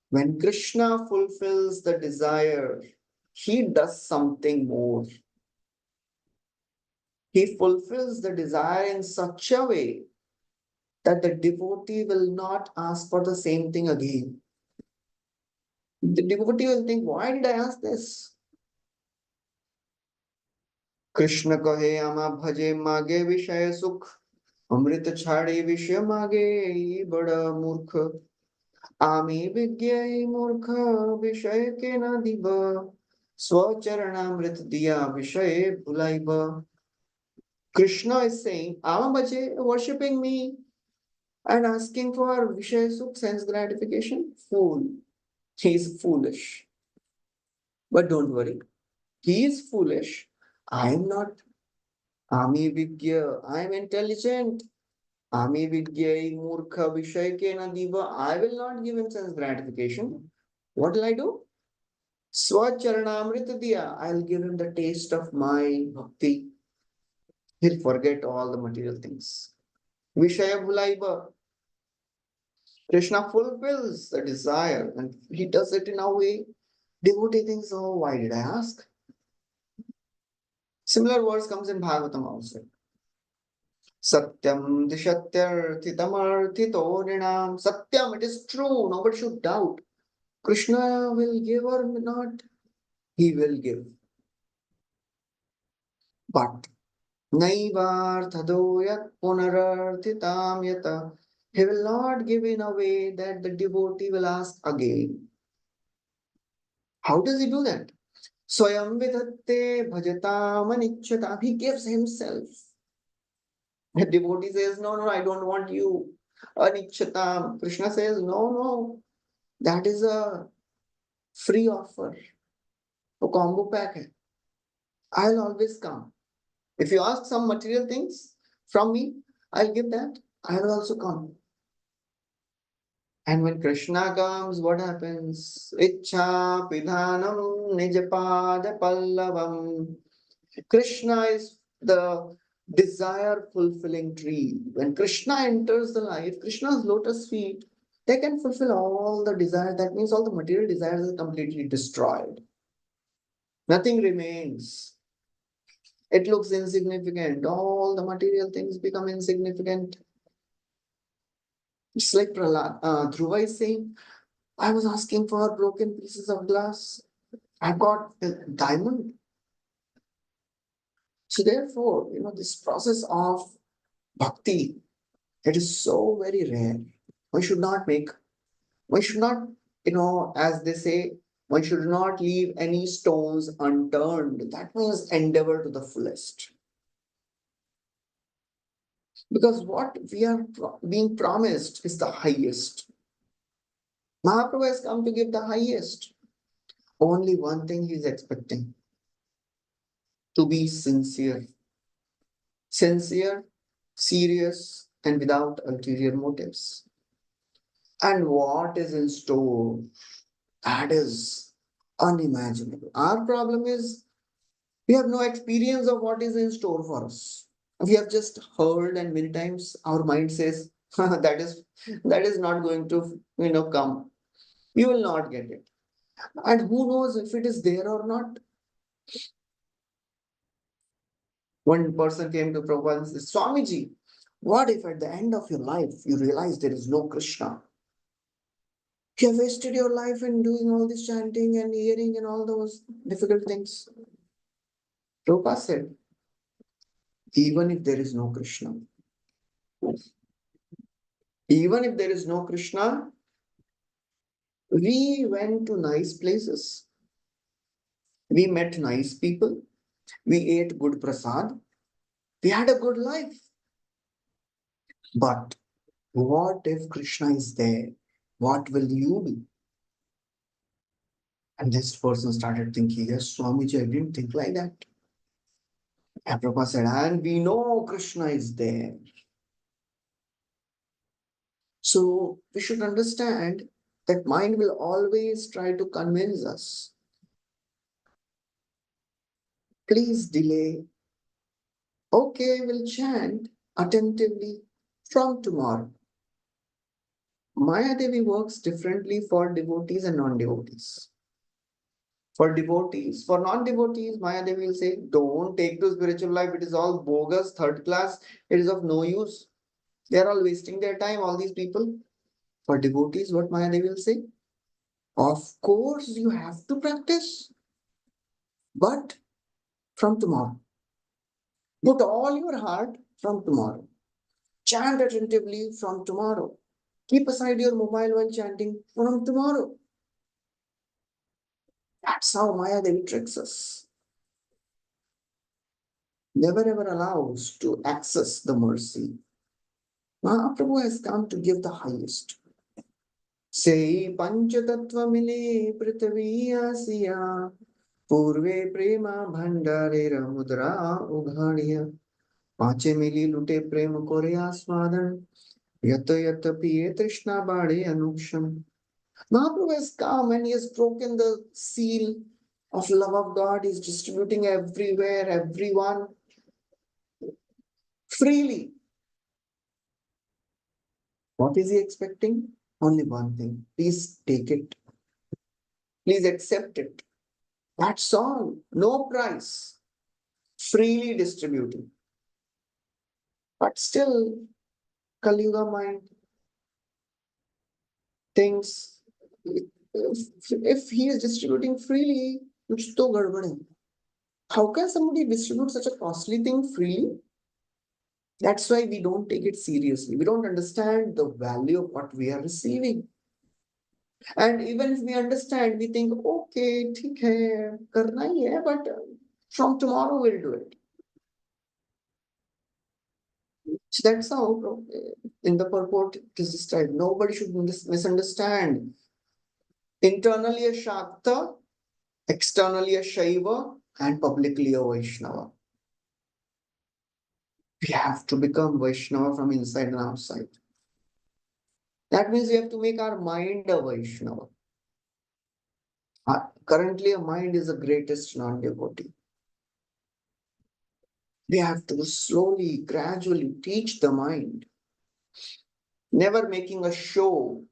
when Krishna fulfills the desire, he does something more. He fulfills the desire in such a way that the devotee will not ask for the same thing again. The devotee will think, why did I ask this? Krishna kahe ama bhaje mage vishaya sukh, amrit chhade vishya mage bada murkha, ami vigyai murkha vishaya ke na diba, swacharnamrit diya vishaya bhulaiba. Krishna is saying, ama bhaje, worshipping me and asking for vishaya sukh, sense gratification, fool. He is foolish. But don't worry, he is foolish. I am not. Ami Vigya, I am intelligent. Ami Vigyai Murkha Vishayakena Diva, I will not give him sense gratification. What will I do? Swacharanamrita Diya, I'll give him the taste of my bhakti. He'll forget all the material things. Vishaya Bhulaiba, Krishna fulfills the desire and he does it in a way devotee thinks, oh, why did I ask? Similar words comes in Bhagavatam also. Satyam dishatyaarthitamarthito nrinam. Satyam, it is true. Nobody should doubt. Krishna will give or not. He will give. But naivarthado yat punararthitam yata. He will not give in a way that the devotee will ask again. How does he do that? Swayam vidhatte bhajatam anicchatam. He gives himself. The devotee says, no, no, I don't want you. Anichatam. Krishna says, no, no, that is a free offer. A combo pack. Hai. I'll always come. If you ask some material things from me, I'll give that. I will also come. And when Krishna comes, what happens? Ichha pidhanam nijapada pallavam. Krishna is the desire fulfilling tree. When Krishna enters the life, Krishna's lotus feet, they can fulfill all the desires. That means all the material desires are completely destroyed. Nothing remains. It looks insignificant. All the material things become insignificant. It's like Dhruva is saying, I was asking for broken pieces of glass. I got a diamond. So therefore, this process of bhakti, it is so very rare. One should not make, one should not, as they say, one should not leave any stones unturned. That means endeavor to the fullest. Because what we are being promised is the highest. Mahaprabhu has come to give the highest. Only one thing he is expecting, to be sincere. Sincere, serious, and without ulterior motives. And what is in store, that is unimaginable. Our problem is we have no experience of what is in store for us. We have just heard, and many times our mind says that is not going to come. You will not get it. And who knows if it is there or not? One person came to Prabhupada and said, Swamiji, What if at the end of your life you realize there is no Krishna? You have wasted your life in doing all this chanting and hearing and all those difficult things. Prabhupada said, even if there is no Krishna, even if there is no Krishna, we went to nice places. We met nice people. We ate good prasad. We had a good life. But what if Krishna is there? What will you be? And this person started thinking, yes, Swamiji, I didn't think like that. And Prabhupada said, and we know Krishna is there. So we should understand that mind will always try to convince us. Please delay. Okay, we'll chant attentively from tomorrow. Maya Devi works differently for devotees and non-devotees. For devotees, for non-devotees, Maya Devi will say, don't take to spiritual life. It is all bogus, third class. It is of no use. They are all wasting their time, all these people. For devotees, what Maya Devi will say? Of course, you have to practice, but from tomorrow. Put all your heart from tomorrow. Chant attentively from tomorrow. Keep aside your mobile while chanting from tomorrow. That's how Maya Devi tricks us. Never ever allows to access the mercy. Mahaprabhu has come to give the highest. Say Panchatattva mile prithvi asiya Purve prema bhandarera mudra ughadiya Pache mili lute prema kore aswadan Yata yata piye trishna bade anuksham. Mahaprabhu has come and he has broken the seal of love of God. He is distributing everywhere, everyone, freely. What is he expecting? Only one thing. Please take it. Please accept it. That's all. No price. Freely distributing. But still, Kali Yuga mind thinks if he is distributing freely, kuch to gadbad hai. How can somebody distribute such a costly thing freely? That's why we don't take it seriously. We don't understand the value of what we are receiving. And even if we understand, we think, okay, theek hai, karna hi hai, but from tomorrow we'll do it. So that's how in the purport it is described. Nobody should misunderstand. Internally a Shakta, externally a Shaiva, and publicly a Vaishnava. We have to become Vaishnava from inside and outside. That means we have to make our mind a Vaishnava. Currently, a mind is the greatest non-devotee. We have to slowly, gradually teach the mind, never making a show.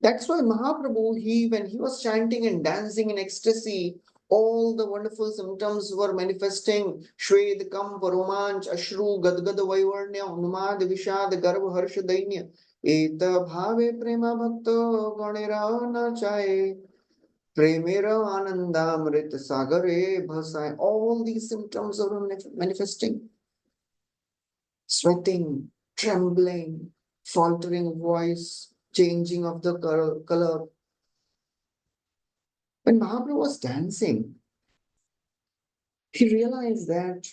That's why Mahaprabhu, when he was chanting and dancing in ecstasy, all the wonderful symptoms were manifesting. Shved, Kampa, Romanch, Ashru, Gadgad, Vaivarnya, Unmad, Vishad, Garva, Harsha, Dainya. Eta bhave prema bhakta ganera na chaye. Premera anandamrit sagare bhasai. All these symptoms are manifesting. Sweating, trembling, faltering voice, changing of the color. When Mahaprabhu was dancing, he realized that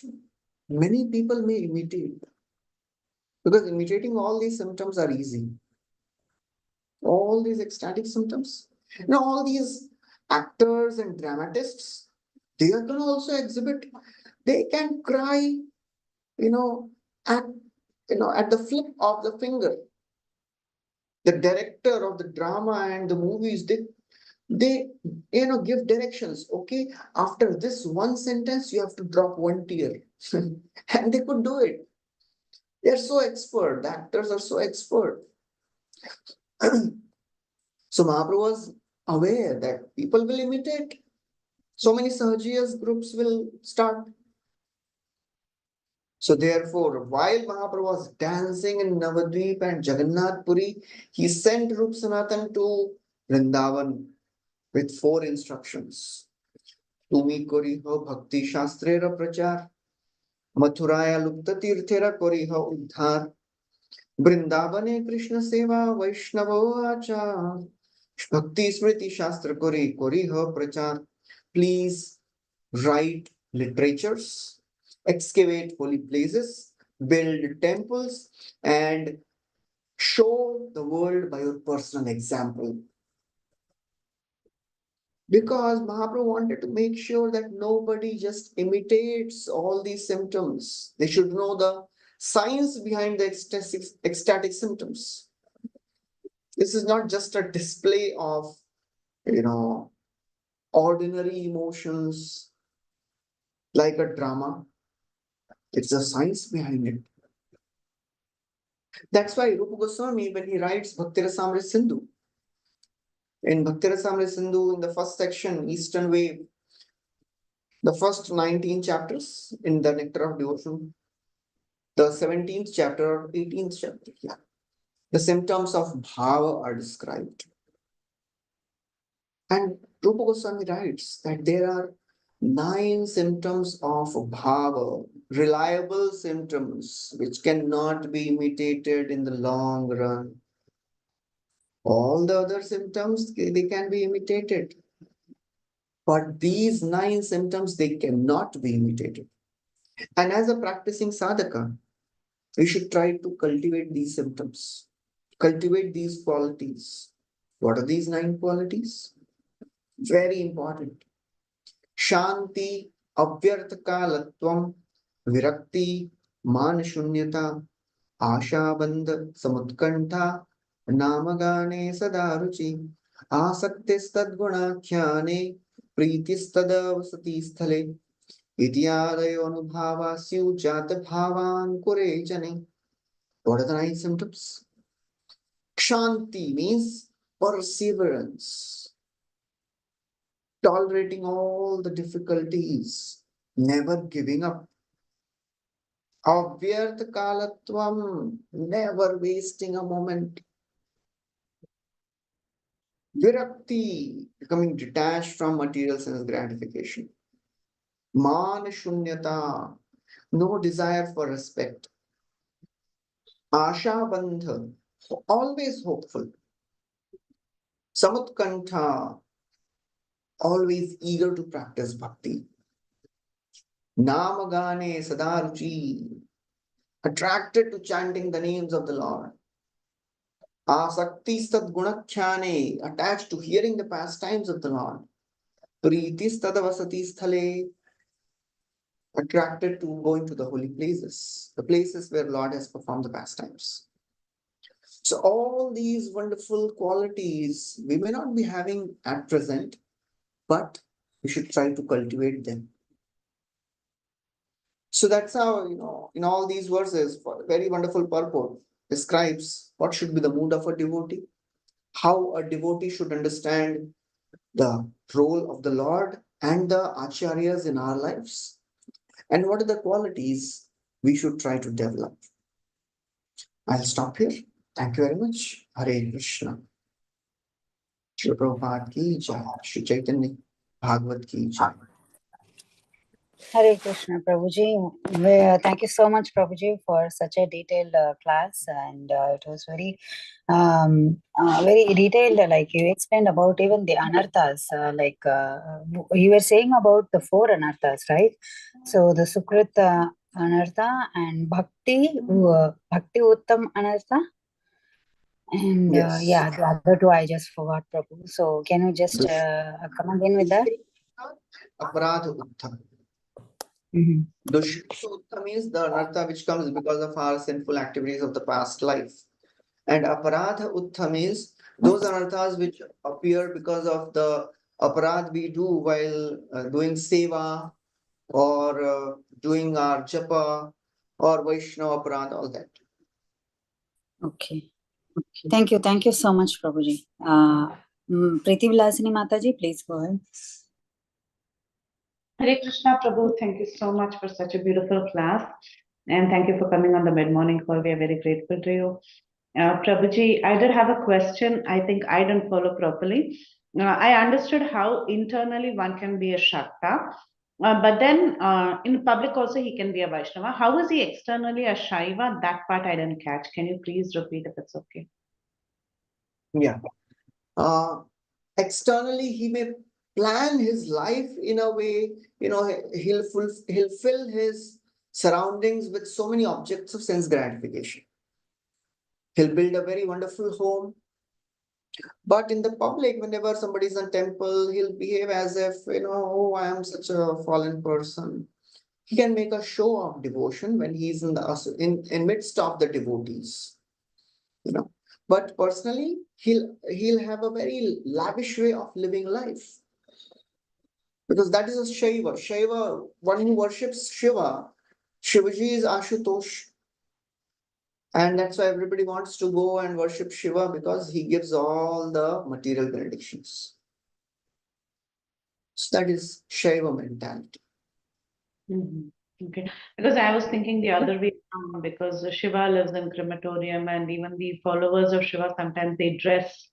many people may imitate because imitating all these symptoms are easy. All these ecstatic symptoms. All these actors and dramatists, they are going to also exhibit. They can cry, at at the flip of the finger. The director of the drama and the movies, they give directions. Okay, after this one sentence, you have to drop one tear. And they could do it. They're so expert. The actors are so expert. So Mahaprabhu was aware that people will imitate. So many Sahajiyas groups will start. So therefore, while Mahaprabhu was dancing in Navadvip and Jagannath Puri, he sent Rup Sanatan to Vrindavan with 4 instructions. Tumi kori ho bhakti shastrera prachar, Mathuraya lupta tirthera kori ho uddhar, Vrindavane Krishna seva Vaishnavo achar, Bhakti smriti shastra kori ho prachar. Please write literatures, excavate holy places, build temples, and show the world by your personal example. Because Mahaprabhu wanted to make sure that nobody just imitates all these symptoms. They should know the science behind the ecstatic symptoms. This is not just a display of, ordinary emotions like a drama. It's a science behind it. That's why Rupa Goswami, when he writes Bhakti Rasamrita Sindhu, in Bhakti Rasamrita Sindhu, in the first section, Eastern Wave, the first 19 chapters in the Nectar of Devotion, the 17th chapter, 18th chapter, the symptoms of bhava are described. And Rupa Goswami writes that there are 9 symptoms of bhava, reliable symptoms, which cannot be imitated in the long run. All the other symptoms, they can be imitated. But these 9 symptoms, they cannot be imitated. And as a practicing sadhaka, we should try to cultivate these symptoms, cultivate these qualities. What are these 9 qualities? Very important. Shanti, avyarthakalatvam, virakti, manashunyata, ashabandha, samutkantha, namagane sadaruchi, asaktishtadgunakhyane, प्रीतिस्तदवसति स्थले इत्यादयो अनुभावास्यु जात भावांकुरे जने. What are the 9 symptoms? Kshanti means perseverance, tolerating all the difficulties, never giving up. Avyartha kalatvam, never wasting a moment. Virakti, becoming detached from material sense gratification. Man shunyata, no desire for respect. Asha bandha, always hopeful. Samutkantha, always eager to practice bhakti. Namagane sadaruchi, attracted to chanting the names of the Lord. Asakti sadgunakhyane, attached to hearing the pastimes of the Lord. Priti stadavasati sthale, attracted to going to the holy places, the places where Lord has performed the pastimes. So all these wonderful qualities we may not be having at present, but we should try to cultivate them. So that's how, in all these verses, very wonderful purport describes what should be the mood of a devotee, how a devotee should understand the role of the Lord and the acharyas in our lives, and what are the qualities we should try to develop. I'll stop here. Thank you very much. Hare Krishna. Shri Prabhupada ki jai. Shri Chaitanya Bhagavat ki jai. Hare Krishna, Prabhuji. Thank you so much, Prabhuji, for such a detailed class, and it was very detailed. Like you explained about even the anarthas. You were saying about the 4 anarthas, right? So the Sukrit anartha and Bhakti Uttam anartha. And Yes. the other 2 I just forgot, Prabhu. So can you just come again with that? Aparadha Uttha. Mm-hmm. Dushita means the anartha which comes because of our sinful activities of the past life. And aparadha uttha means those anarthas which appear because of the aparadh we do while doing seva or doing our japa or Vaishnava aparadh, all that. Okay. Thank you so much, Prabhuji. Priti Vilasini Mataji, please go ahead. Hare Krishna, Prabhu. Thank you so much for such a beautiful class. And thank you for coming on the mid-morning call. We are very grateful to you. Prabhuji, I did have a question. I think I didn't follow properly. I understood how internally one can be a Shakta, but then in public also he can be a Vaishnava. How is he externally a Shaiva? That part I didn't catch. Can you please repeat if it's okay? Yeah. Externally, he may plan his life in a way, he'll fill his surroundings with so many objects of sense gratification. He'll build a very wonderful home. But in the public, whenever somebody's in temple, he'll behave as if, oh, I am such a fallen person. He can make a show of devotion when he's in midst of the devotees. But personally, he'll have a very lavish way of living life. Because that is a Shaiva. Shaiva, one who worships Shiva, Shivaji is Ashutosh. And that's why everybody wants to go and worship Shiva, because he gives all the material benedictions. So that is Shaiva mentality. Okay, because I was thinking the other way around, because Shiva lives in crematorium, and even the followers of Shiva sometimes they dress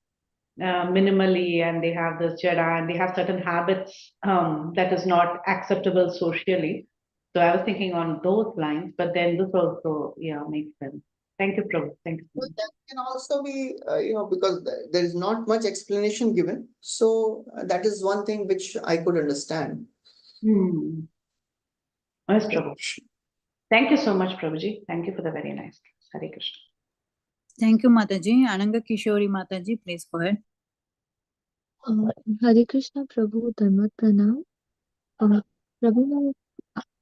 minimally, and they have this jada, and they have certain habits that is not acceptable socially. So I was thinking on those lines, but then this also, yeah, makes sense. Thank you, Prabhu. Thank you so Well, much. that can also be, because there is not much explanation given. So that is one thing which I could understand. Yes, Prabhu. Thank you so much, Prabhuji. Thank you for the very nice. Hare Krishna. Thank you, Mataji. Ananga Kishori Mataji, please go ahead. Hare Krishna Prabhu, Dharmat Pranam. Prabhu,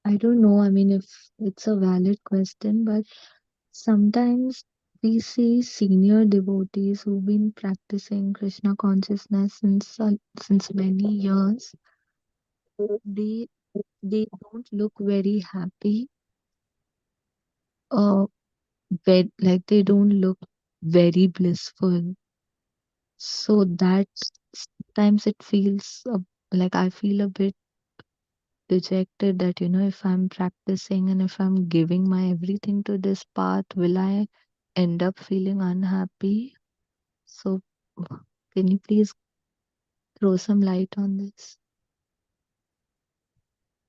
I don't know, I mean, if it's a valid question, but sometimes we see senior devotees who've been practicing Krishna consciousness since many years. They don't look very happy, like they don't look very blissful. So that sometimes it feels like I feel a bit dejected that, if I'm practicing and if I'm giving my everything to this path, will I end up feeling unhappy? So, can you please throw some light on this?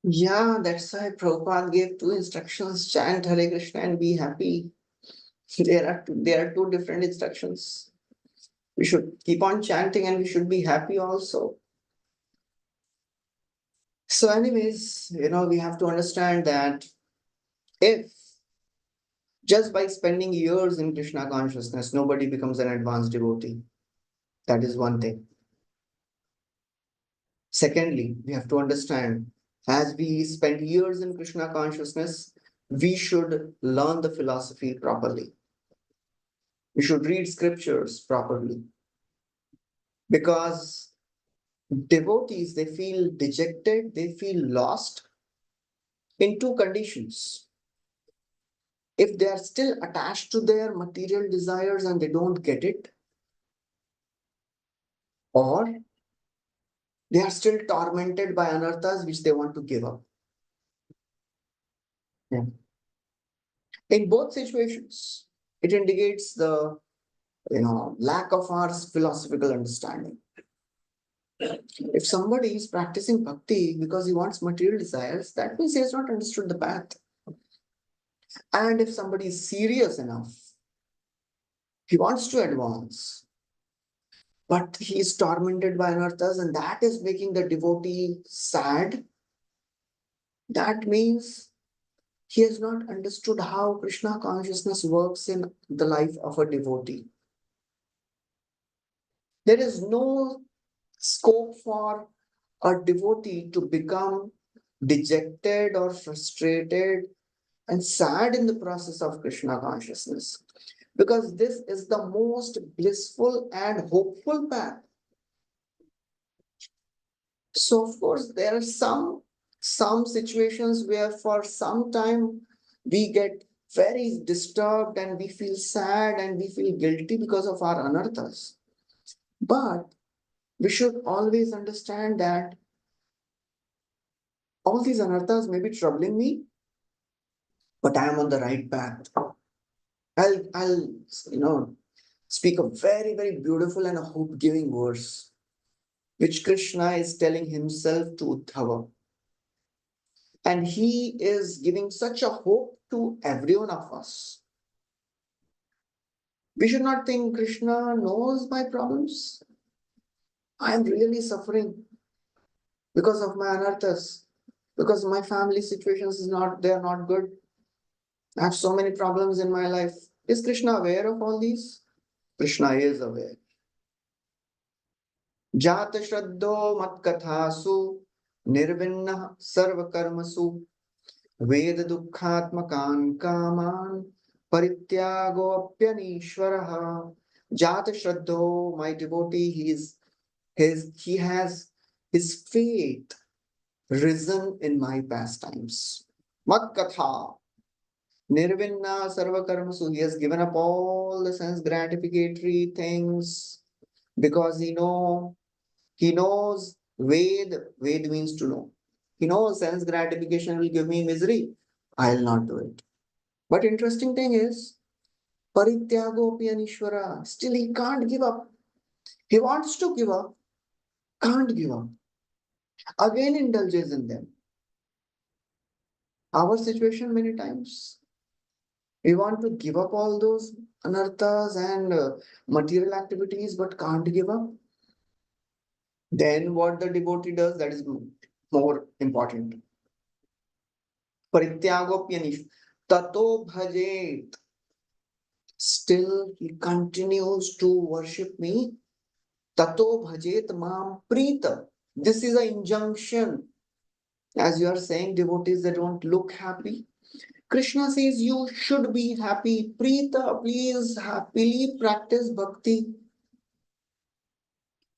Yeah, that's why Prabhupada gave two instructions: chant Hare Krishna and be happy. There are two different instructions. We should keep on chanting and we should be happy also. So, anyways, we have to understand that if just by spending years in Krishna consciousness, nobody becomes an advanced devotee. That is one thing. Secondly, we have to understand, as we spend years in Krishna consciousness, we should learn the philosophy properly. We should read scriptures properly. Because devotees, they feel dejected, they feel lost in two conditions. If they are still attached to their material desires and they don't get it, or they are still tormented by anarthas which they want to give up. Yeah. In both situations, it indicates the lack of our philosophical understanding. If somebody is practicing bhakti because he wants material desires, that means he has not understood the path. And if somebody is serious enough, he wants to advance, but he is tormented by anarthas, and that is making the devotee sad. That means he has not understood how Krishna consciousness works in the life of a devotee. There is no scope for a devotee to become dejected or frustrated and sad in the process of Krishna consciousness, because this is the most blissful and hopeful path. So, of course, there are some situations where for some time we get very disturbed and we feel sad and we feel guilty because of our anarthas. But we should always understand that all these anarthas may be troubling me, but I am on the right path. I'll speak a very, very beautiful and a hope-giving verse, which Krishna is telling himself to Uddhava. And he is giving such a hope to every one of us. We should not think Krishna knows my problems. I am really suffering because of my anarthas, because my family situations they are not good. I have so many problems in my life. Is Krishna aware of all these? Krishna is aware. Jata Shraddho Matkathasu Nirvinna Sarva Karmasu Veda Dukkhatmakan Kaman Parityagopyanishvaraha. Jata Shraddho, my devotee, he has his faith risen in my pastimes. Matkatha Nirvinna Sarva Karmasu. He has given up all the sense gratificatory things because he knows Ved means to know. He knows sense gratification will give me misery. I'll not do it. But interesting thing is, Parityagopi Anishwara, still he can't give up. He wants to give up, can't give up. Again indulges in them. Our situation many times, we want to give up all those anarthas and material activities, but can't give up. Then what the devotee does, that is more important. Parityagopyanish. Tato bhajet. Still he continues to worship me. Tato bhajet mam prita. This is an injunction. As you are saying, devotees that don't look happy. Krishna says you should be happy. Prita, please happily practice bhakti.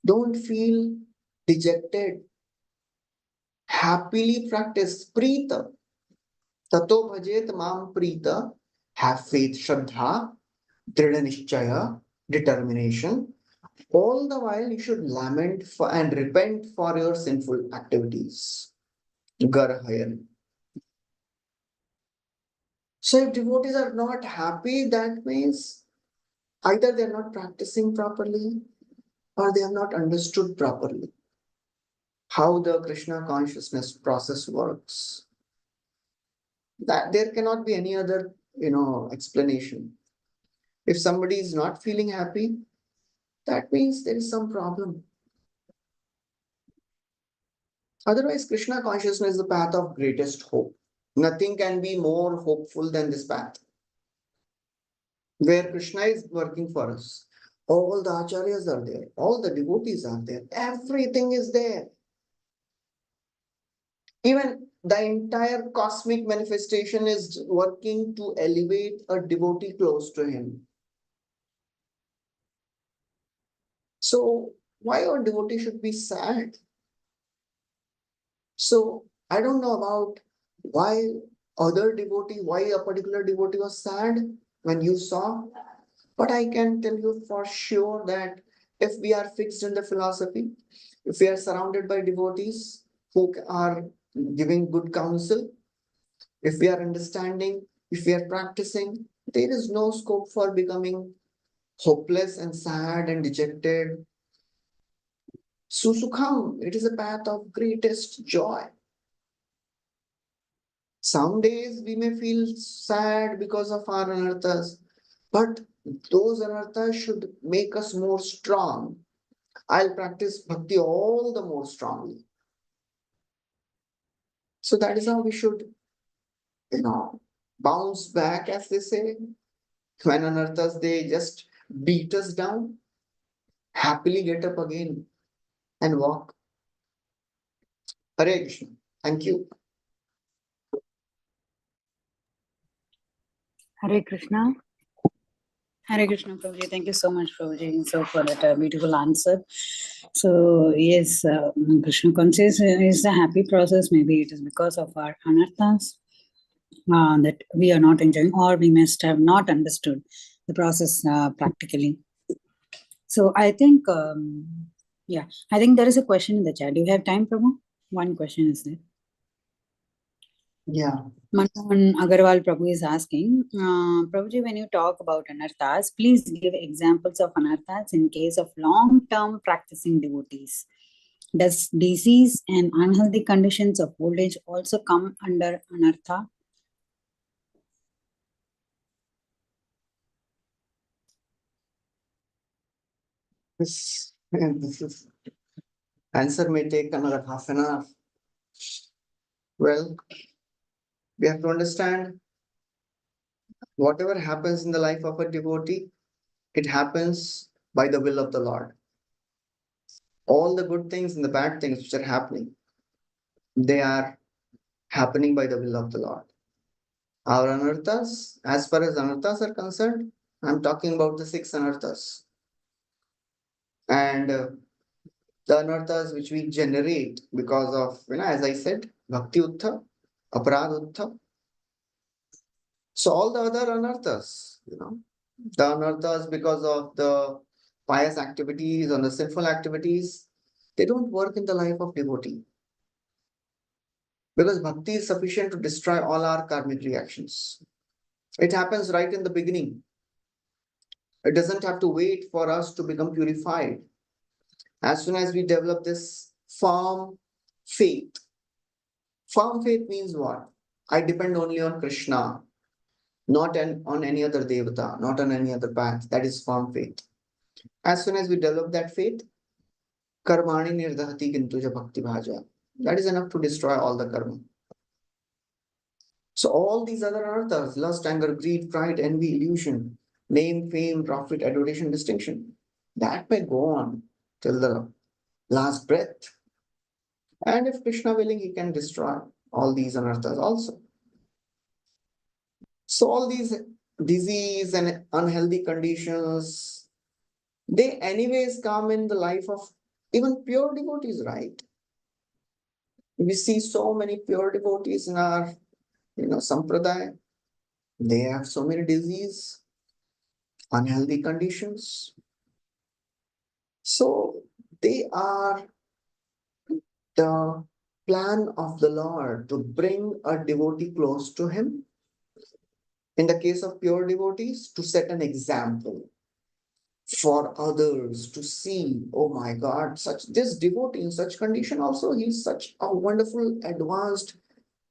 Don't feel dejected. Happily practice prita. Tato bhajet mam prita. Have faith, shraddha, drida nishchaya, determination. All the while you should lament for and repent for your sinful activities. Garhayan. So if devotees are not happy, that means either they are not practicing properly or they have not understood properly how the Krishna consciousness process works. That there cannot be any other, explanation. If somebody is not feeling happy, that means there is some problem. Otherwise, Krishna consciousness is the path of greatest hope. Nothing can be more hopeful than this path, where Krishna is working for us. All the acharyas are there, all the devotees are there, everything is there. Even the entire cosmic manifestation is working to elevate a devotee close to him. So, why a devotee should be sad? So, I don't know about why why a particular devotee was sad when you saw, but I can tell you for sure that if we are fixed in the philosophy, if we are surrounded by devotees who are giving good counsel, if we are understanding, if we are practicing, there is no scope for becoming hopeless and sad and dejected. Susukham, it is a path of greatest joy. Some days we may feel sad because of our anarthas, but those anarthas should make us more strong. I'll practice bhakti all the more strongly. So that is how we should, bounce back, as they say. When anarthas, they just beat us down, happily get up again and walk. Hare Krishna. Thank you. Hare Krishna. Hare Krishna, Prabhuji. Thank you so much, Prabhuji, for that beautiful answer. So, yes, Krishna consciousness is a happy process. Maybe it is because of our anarthas that we are not enjoying, or we must have not understood the process practically. So, I think, I think there is a question in the chat. Do you have time, Prabhu? One question is there. Yeah. Manohan Agarwal Prabhu is asking, Prabhuji, when you talk about anarthas, please give examples of anarthas in case of long-term practicing devotees. Does disease and unhealthy conditions of old age also come under anartha? This answer may take another half an hour. Well, we have to understand whatever happens in the life of a devotee, it happens by the will of the Lord. All the good things and the bad things which are happening, they are happening by the will of the Lord. Our anarthas, as far as anarthas are concerned, I'm talking about the 6 anarthas. And the anarthas which we generate because of, as I said, bhakti uttha, aparad uttha. So all the other anarthas, the anarthas because of the pious activities or the sinful activities, they don't work in the life of devotee. Because bhakti is sufficient to destroy all our karmic reactions. It happens right in the beginning. It doesn't have to wait for us to become purified. As soon as we develop this firm faith means what? I depend only on Krishna, not on any other devata, not on any other path. That is firm faith. As soon as we develop that faith, karmani nirdhati kintuja bhakti bhaja. That is enough to destroy all the karma. So all these other anarthas, lust, anger, greed, pride, envy, illusion, name, fame, profit, adoration, distinction, that may go on till the last breath. And if Krishna willing, he can destroy all these anarthas also. So all these disease and unhealthy conditions, they anyways come in the life of even pure devotees, right? We see so many pure devotees in our, sampradaya. They have so many disease, unhealthy conditions. So they are the plan of the Lord to bring a devotee close to him. In the case of pure devotees, to set an example for others to see, oh my God, this devotee in such condition also, he's such a wonderful, advanced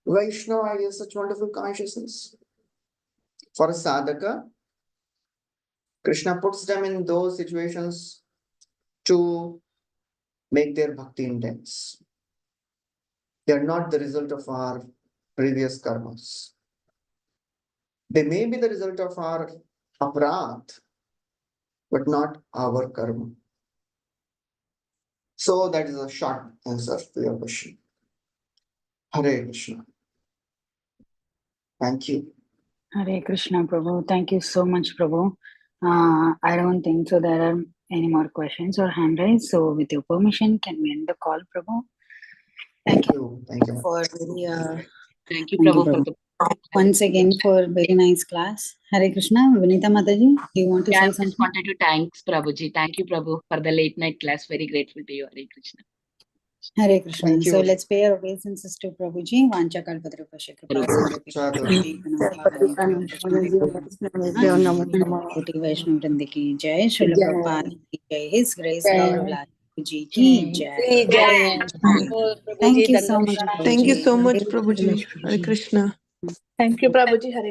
Vaishnava, he has such wonderful consciousness. For a sadhaka, Krishna puts them in those situations to make their bhakti intense. They are not the result of our previous karmas. They may be the result of our aparadh, but not our karma. So that is a short answer to your question. Hare Krishna. Thank you. Hare Krishna, Prabhu. Thank you so much, Prabhu. I don't think so there are any more questions or hand raised. So with your permission, can we end the call, Prabhu? Thank you. Thank you. For Thank you, Prabhu, for the once again for very nice class. Hare Krishna. Vinita Mataji, do you want to say I something? just wanted to thanks Prabhuji. Thank you, Prabhu, for the late night class. Very grateful to you, Hare Krishna. Hare Krishna. Thank you. So let's pay our obeisances to Prabhuji. Vancha kalpatarupasya Vaishnav Vrindi ki jai. Srila Prabhupada ki jai. His grace Gaur Vilas ji ki jai. Thank you so much, Prabhuji. Thank you so much, Prabhuji. Hare Krishna. Thank you, Prabhuji. Hare